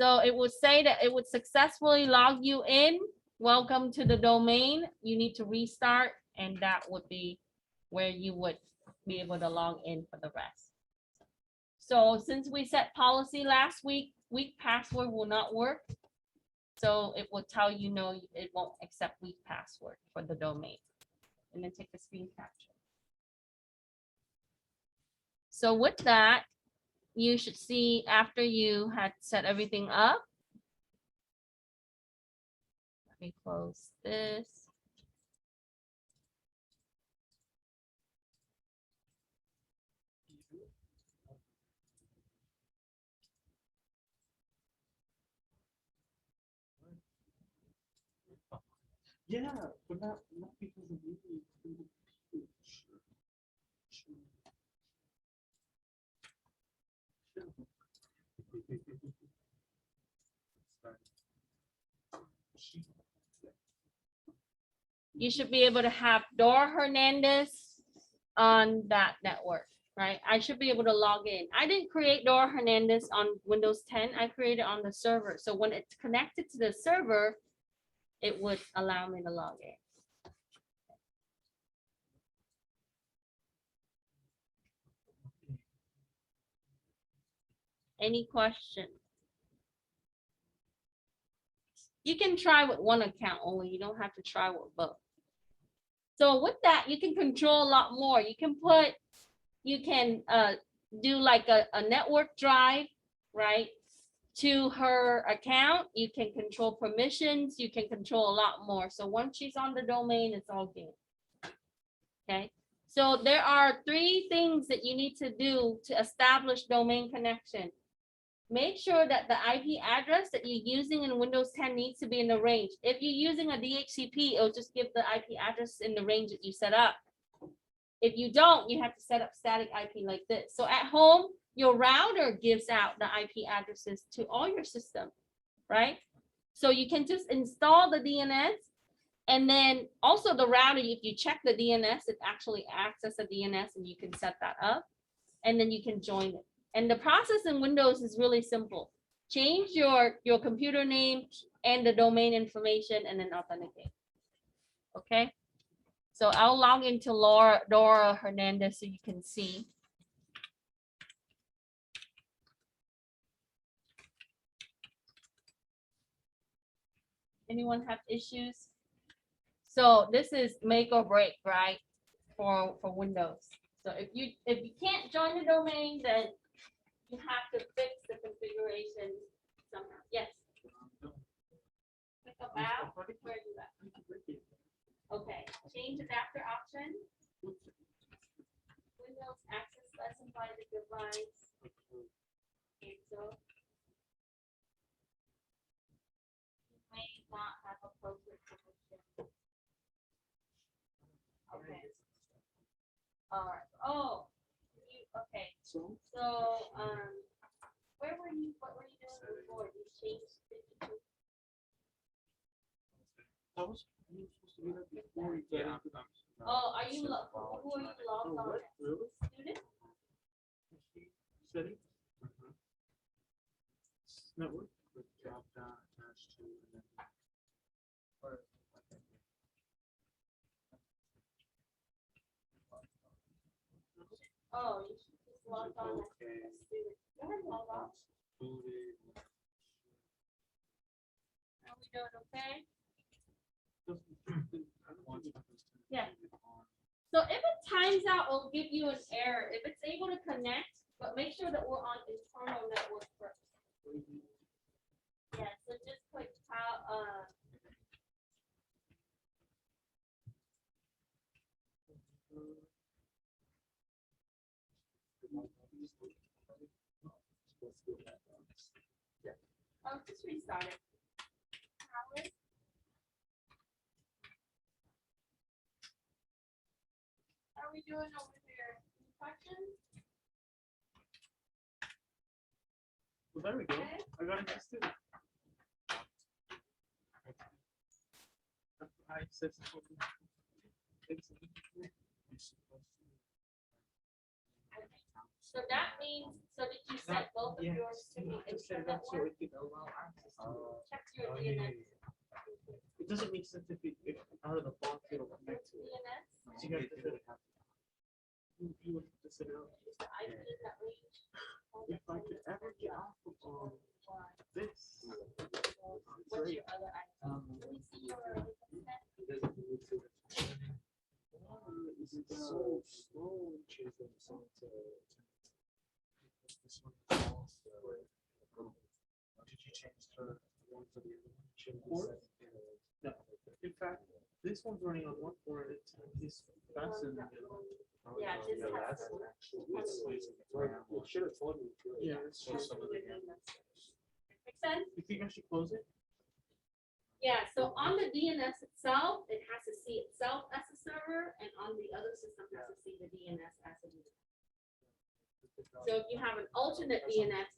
So it would say that it would successfully log you in. Welcome to the domain. You need to restart, and that would be where you would be able to log in for the rest. So since we set policy last week, weak password will not work. So it will tell you no, it won't accept weak password for the domain. And then take the screen capture. So with that, you should see after you had set everything up. Let me close this. Yeah, but not because of me. You should be able to have Dora Hernandez on that network, right? I should be able to log in. I didn't create Dora Hernandez on Windows 10. I created on the server. So when it's connected to the server, it would allow me to log in. Any questions? You can try with one account only. You don't have to try with both. So with that, you can control a lot more. You can do like a network drive, right? To her account, you can control permissions, you can control a lot more. So once she's on the domain, it's all good. Okay, so there are 3 things that you need to do to establish domain connection. Make sure that the IP address that you're using in Windows 10 needs to be in the range. If you're using a DHCP, it'll just give the IP address in the range that you set up. If you don't, you have to set up static IP like this. So at home, your router gives out the IP addresses to all your systems, right? So you can just install the DNS, and then also the router, if you check the DNS, it actually access the DNS, and you can set that up, and then you can join it. And the process in Windows is really simple. Change your computer name and the domain information, and then authenticate. Okay. So I'll log into Dora Hernandez so you can see. Anyone have issues? So this is make or break, right? For Windows. So if you can't join the domain, then you have to fix the configuration somehow. Yes. Click about. Where are you at? Okay. Change adapter option. Windows access specify the device. Cancel. You may not have appropriate permission. Okay. All right. Oh, okay. So where were you? What were you doing before? You changed. I was supposed to be there before we get into the Oh, are you? Who are you logged on? what? Really? Student? Settings? Network? Drop down attached to and then Oh, you should just log on as a student. Go ahead, log on. Are we doing okay? Yeah. So if it times out, it'll give you an error. If it's able to connect, but make sure that we're on internal network first. Yeah, so just click how just restart it. Howard? How are we doing over here? Any questions? Well, there we go. Okay. I got it just did. I said something. So that means, so did you set both of yours to be Just set it internet up so work? it can allow access to it. Check your Oh, yeah, DNS. It doesn't make sense if out of the box it'll connect to it. DNS, So you have to set it up. You would have to set it up. is the IP that range? If I could ever get off of this. What's your other IP? Um, Let me see your internet. This is so slow. Did you change the one for the other one? Port? No. In fact, this one's running on one port. It's faster than the other one. Yeah, this has that's some- actually. It should have told me. Yeah, that's So true. some of the. Make sense? You think I should close it? Yeah, so on the DNS itself, it has to see itself as a server, and on the other system has to see the DNS as a user. So if you have an alternate DNS,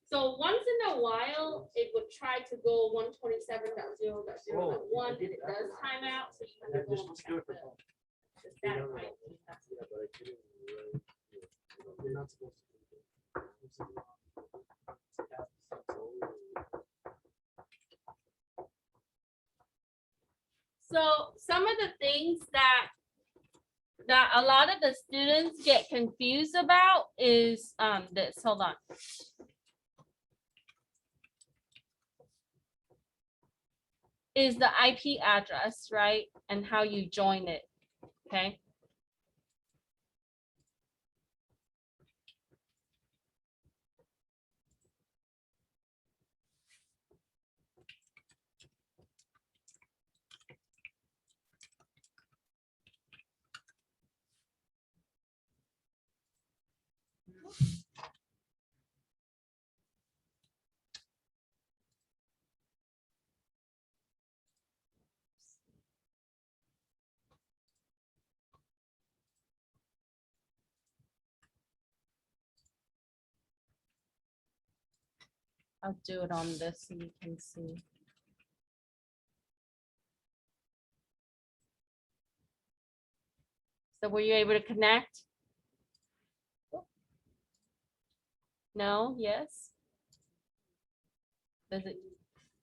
so once in a while, it would try to go 127.0.0.1, and it does time out, so you have to go on back to the static IP. Yeah, but I couldn't really. You're not supposed to. So some of the things that a lot of the students get confused about is this. Hold on. Is the IP address, right? And how you join it. Okay. I'll do it on this so you can see. So were you able to connect? No, yes? Does it?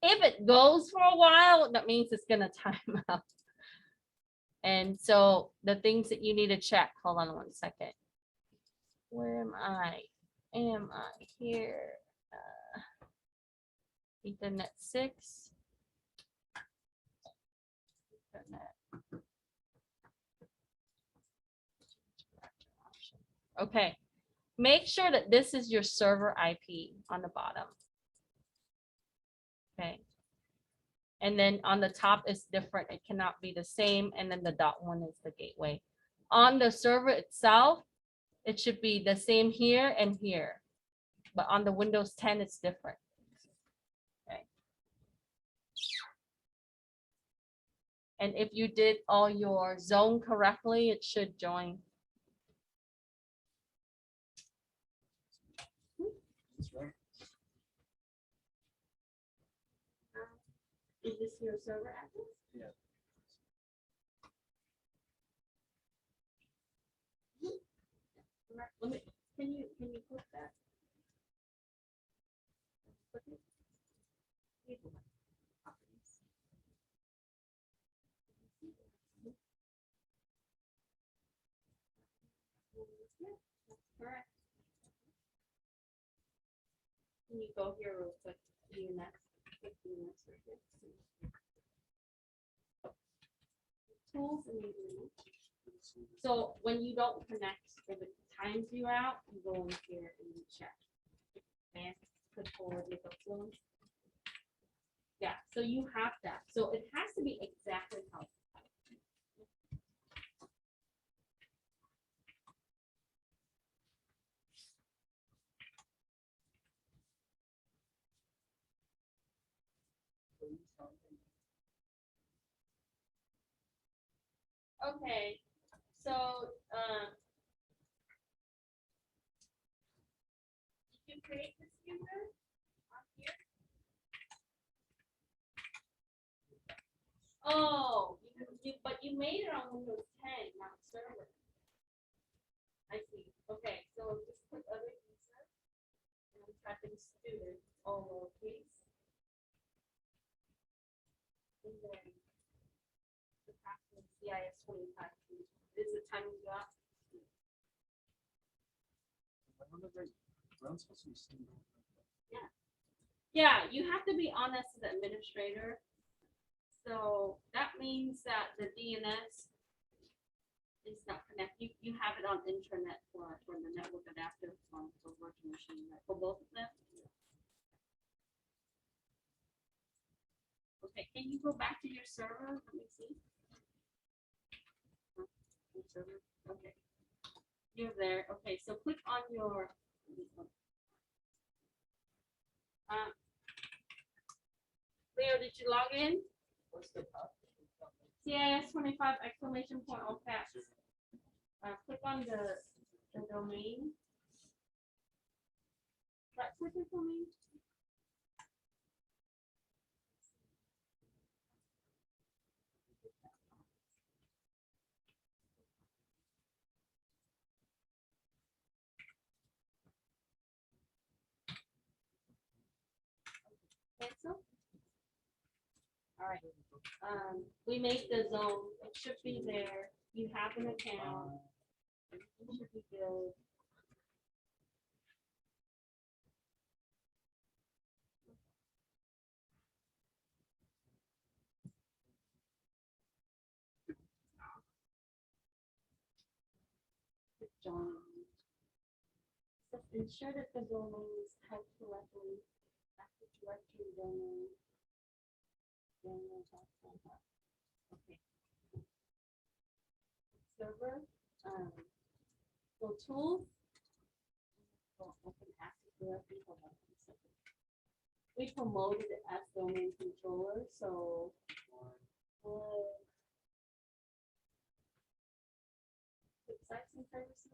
If it goes for a while, that means it's gonna time out. And so the things that you need to check, hold on 1 second. Where am I? Am I here? Ethernet 6. Ethernet. Okay, make sure that this is your server IP on the bottom. Okay. And then on the top is different. It cannot be the same. And then the .1 is the gateway. On the server itself, it should be the same here and here. But on the Windows 10, it's different. Okay. And if you did all your zone correctly, it should join. That's right. Is this your server address? Yeah. Let me, can you put that? Put it. Yeah, that's correct. Can you go here real quick? DNS. DNS right here. Tools and enablement. So when you don't connect, if it times you out, you go in here and you check. And put forward with the flow. Yeah, so you have that. So it has to be exactly how. Okay, so, did you create this user on here? Oh, but you made it on Windows 10, not server. I see. Okay, so just put a and students, all lowercase. And then the password CIS25. This is the time you got. Yeah, you have to be honest as an administrator. So that means that the DNS is not connected. You have it on internet for the network adapter on for virtual machine, right? For both of them. Okay, can you go back to your server? Let me see. Your server? Okay. You're there. Okay, so click on your. Leo, did you log in? CIS25 exclamation point all caps. Click on the domain. Right click the domain. Cancel. All right. We made the zone. It should be there. You have an account. Everything should be good. Click join. So ensure that the domain is typed correctly. Active Directory domain. Okay. Server. Go tools. Go open Active Directory. Hold on one second. We promoted it as domain controller, so. Sites and services.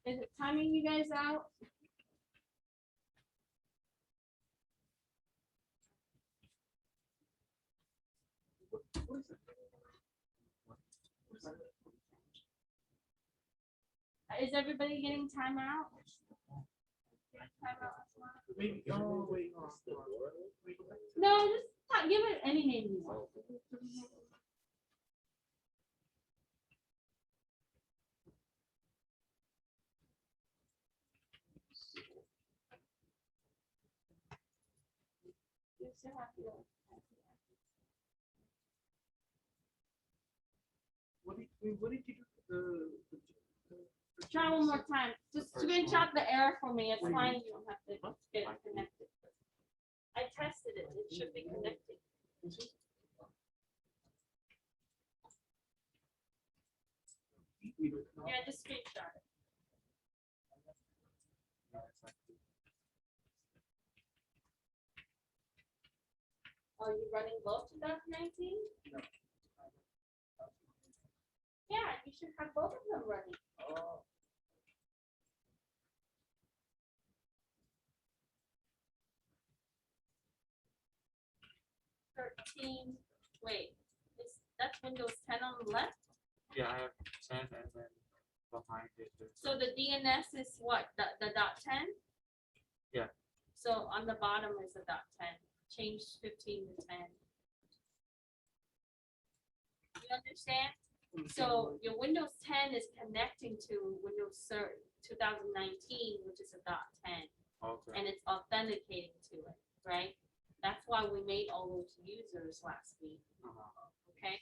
Is it timing you guys out? Is everybody getting time out? Maybe, oh, wait, hold on. Wait, go back to- No, just give it any name you want. You still have your. What did you do? Try one more time. Just screenshot the error for me. It's fine. You don't have to get it connected. I tested it. It should be connected. Yeah, just screenshot it. Are you running both 2019? No. Yeah, you should have both of them running. Oh. 13. Wait, that's Windows 10 on the left? Yeah, I have 10 and then behind it. So the DNS is what? The .10? Yeah. So on the bottom is a .10. Change 15 to 10. You understand? So your Windows 10 is connecting to Windows 2019, which is a .10, Okay. and it's authenticating to it, right? That's why we made all those users last week. Okay,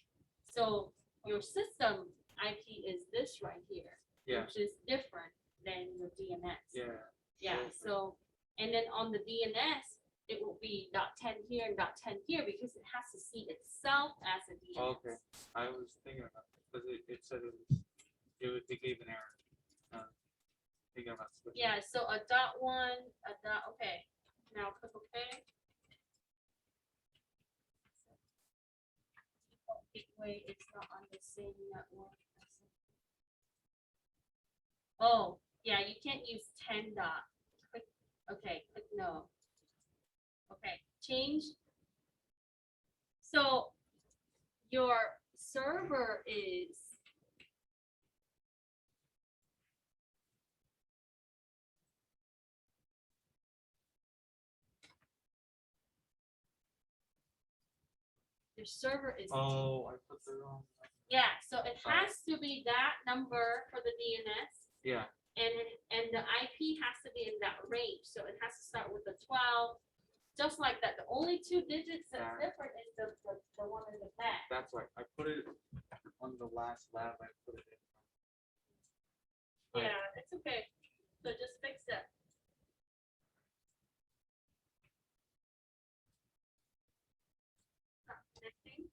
so your system IP is this right here, Yeah. which is different than your DNS. Yeah. Yeah. Okay. So, and then on the DNS, it will be .10 here and .10 here because it has to see itself as a DNS. Okay. I was thinking about it because it said it gave an error. Thinking about switching. Yeah. So a .1, a dot. Okay. Now click OK. Wait, it's not on the same network. Oh, yeah, you can't use 10 dot. Click, okay, click no. Okay, change. So your server is your server is Oh, I put the wrong. yeah, so it has to be that number for the DNS. Yeah. And the IP has to be in that range. So it has to start with the 12, just like that. The only 2 digits that's different is the one in the back. That's right. I put it on the last lab. I put it in. But Yeah, it's okay. So just fix it. Not connecting.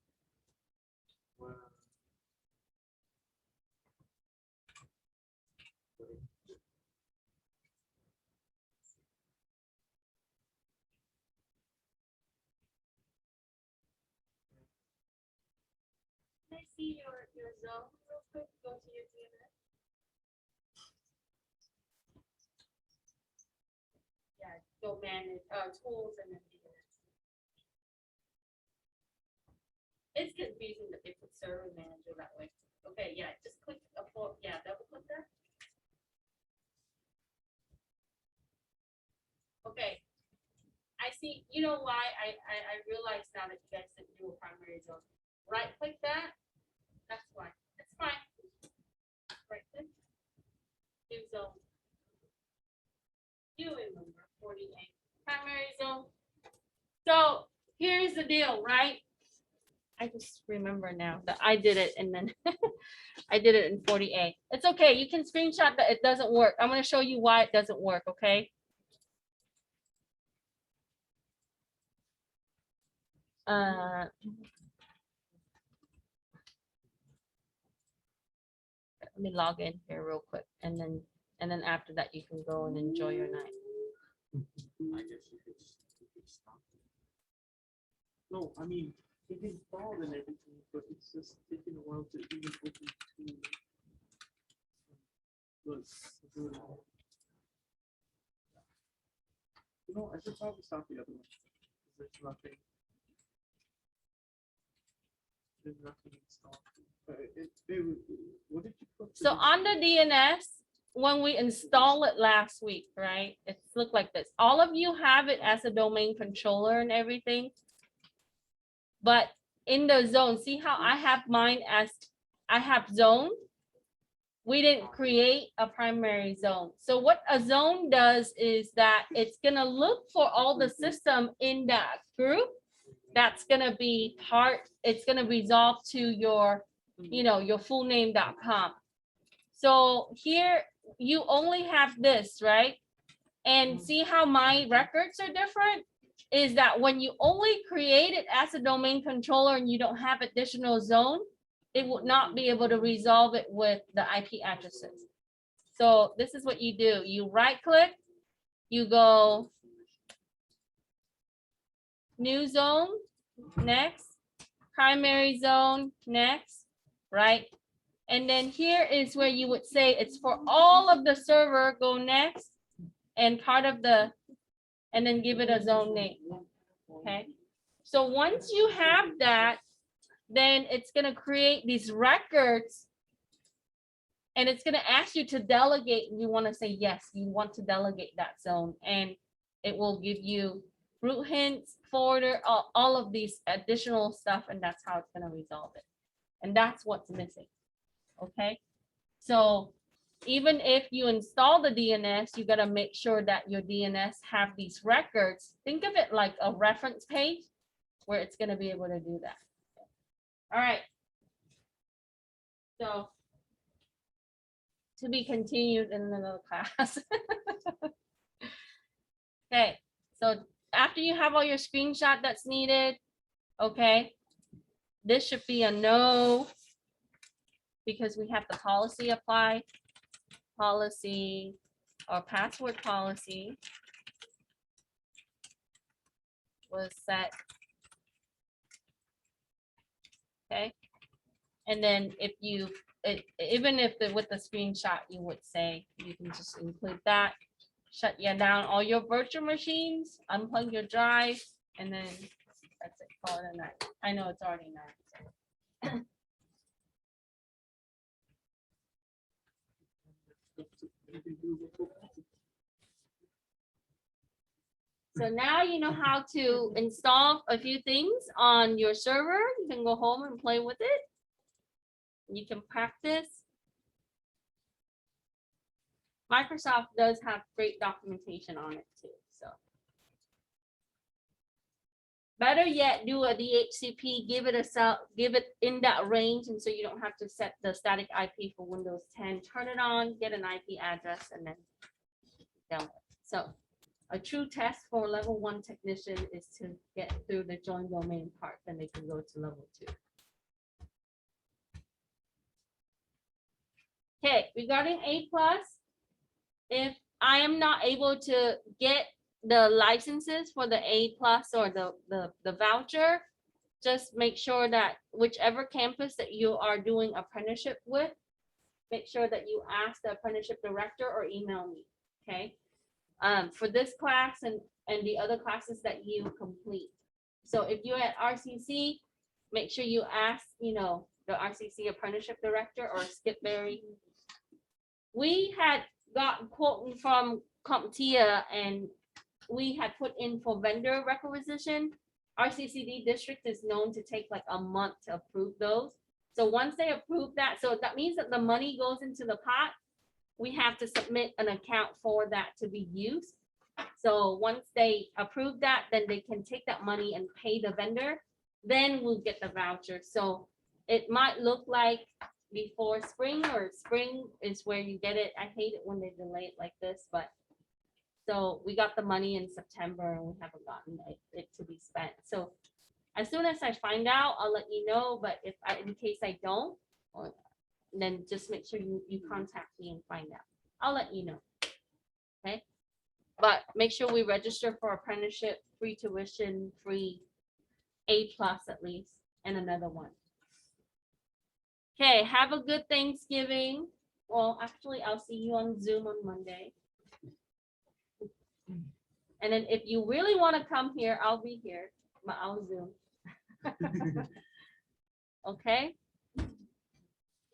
well, Can I see your zone real quick? Go to your DNS. Yeah, go manage tools and then DNS. It's confusing that they put server manager that way. Okay, yeah, just click yeah, double click that. Okay. I see, you know why I realize now that you guys didn't do a primary zone. Right click that. That's why. That's fine. Right click. New zone. You remember 48. Primary zone. So here's the deal, right? I just remember now that I did it and then I did it in 48. It's okay. You can screenshot that it doesn't work. I'm going to show you why it doesn't work, okay? Let me log in here real quick and then after that you can go and enjoy your night. I guess you could stop. No, I mean, it installed and everything, but it's just taking a while to even open to. Look, you know, I should probably stop the other one. 'Cause there's nothing. There's nothing installed. What did you put? So on the DNS, when we install it last week, right? It's look like this. All of you have it as a domain controller and everything. But in the zone, see how I have mine as I have zone? We didn't create a primary zone. So what a zone does is that it's gonna look for all the system in that group. That's gonna be it's gonna resolve to your, your fullname.com. So here you only have this, right? And see how my records are different? Is that when you only create it as a domain controller and you don't have additional zone, it would not be able to resolve it with the IP addresses. So this is what you do. You right click, you go new zone, next, primary zone, next, right? And then here is where you would say it's for all of the server, go next, and part of the, and then give it a zone name, okay? So once you have that, then it's gonna create these records and it's gonna ask you to delegate. You wanna say, yes, you want to delegate that zone and it will give you root hints, forwarder, all of these additional stuff, and that's how it's gonna resolve it. And that's what's missing, okay? So even if you install the DNS, you gotta make sure that your DNS have these records. Think of it like a reference page where it's gonna be able to do that. All right. So to be continued in another class. Okay, so after you have all your screenshot that's needed, okay, this should be a no because we have the policy apply, policy or password policy was set. Okay, And then if you, even if with the screenshot, you would say, you can just include that. Shut down all your virtual machines, unplug your drive, and then that's it, call it a night. I know it's already night. So now you know how to install a few things on your server. You can go home and play with it. You can practice. Microsoft does have great documentation on it too. So better yet, do a DHCP, give it in that range, and so you don't have to set the static IP for Windows 10. Turn it on, get an IP address, and then download. So a true test for level 1 technician is to get through the join domain part, then they can go to level 2. Okay, regarding A+, if I am not able to get the licenses for the A+ or the voucher, just make sure that whichever campus that you are doing apprenticeship with, make sure that you ask the apprenticeship director or email me, okay? For this class and the other classes that you complete. So if you're at RCC, make sure you ask, the RCC apprenticeship director or Skip Berry. We had gotten quoting from CompTIA and we had put in for vendor requisition. RCCD district is known to take like a month to approve those. So once they approve that, so that means that the money goes into the pot. We have to submit an account for that to be used. So once they approve that, then they can take that money and pay the vendor. Then we'll get the voucher. So it might look like before spring, or spring is where you get it. I hate it when they delay it like this, but so we got the money in September and we haven't gotten it to be spent. So as soon as I find out, I'll let you know. But in case I don't, then just make sure you contact me and find out. I'll let you know. Okay. But make sure we register for apprenticeship, free tuition, free A+ at least, and another one. Okay, have a good Thanksgiving. Well, actually, I'll see you on Zoom on Monday. And then if you really want to come here, I'll be here, but I'll Zoom. Okay.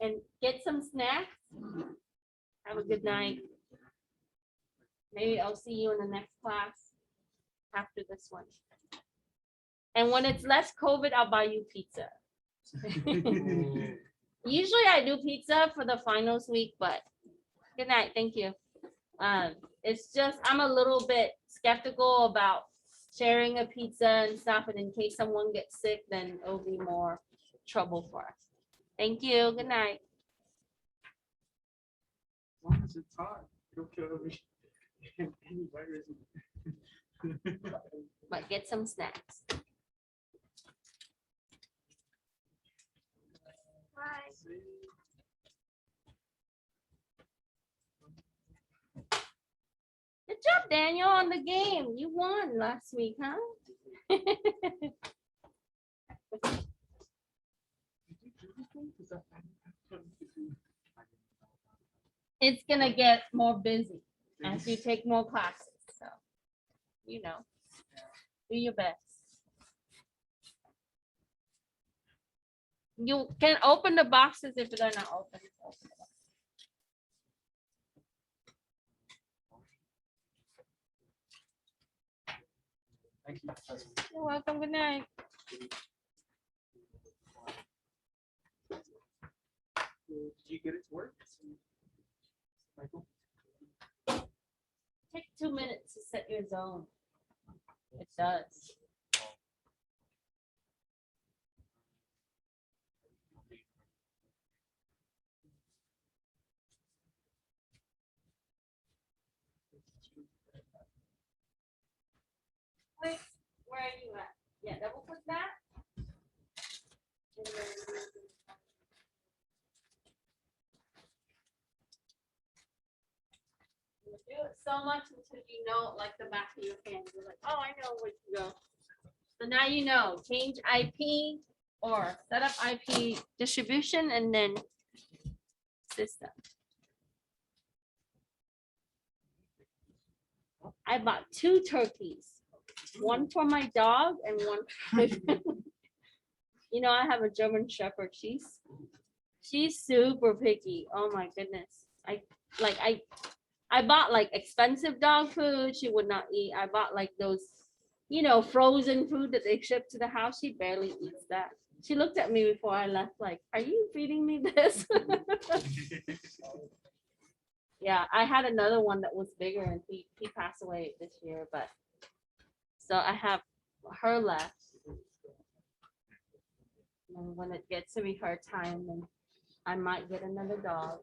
And get some snacks. Have a good night. Maybe I'll see you in the next class after this one. And when it's less COVID, I'll buy you pizza. Usually I do pizza for the finals week, but good night. Thank you. It's just, I'm a little bit skeptical about sharing a pizza and stuff. And in case someone gets sick, then it'll be more trouble for us. Thank you. Good night. As long as it's hot, it'll kill any virus. But get some snacks. Bye. Good job, Daniel, on the game. You won last week, huh? It's gonna get more busy as you take more classes. So, do your best. You can open the boxes if they're not open. Thank you. You're welcome. Good night. Did you get it to work? Michael? Take 2 minutes to set your zone. It does. Wait, where are you at? Yeah, double click that. And then you do it so much until you know it like the back of your hand. You're like, oh, I know where to go. So now you know. Change IP, or set up IP distribution and then system. I bought 2 turkeys, one for my dog and one for you know, I have a German Shepherd. She's super picky. Oh my goodness. I bought like expensive dog food she would not eat. I bought like those, you know, frozen food that they ship to the house. She barely eats that. She looked at me before I left like, are you feeding me this? Yeah, I had another one that was bigger and he passed away this year, but so I have her left. And when it gets to be her time, then I might get another dog.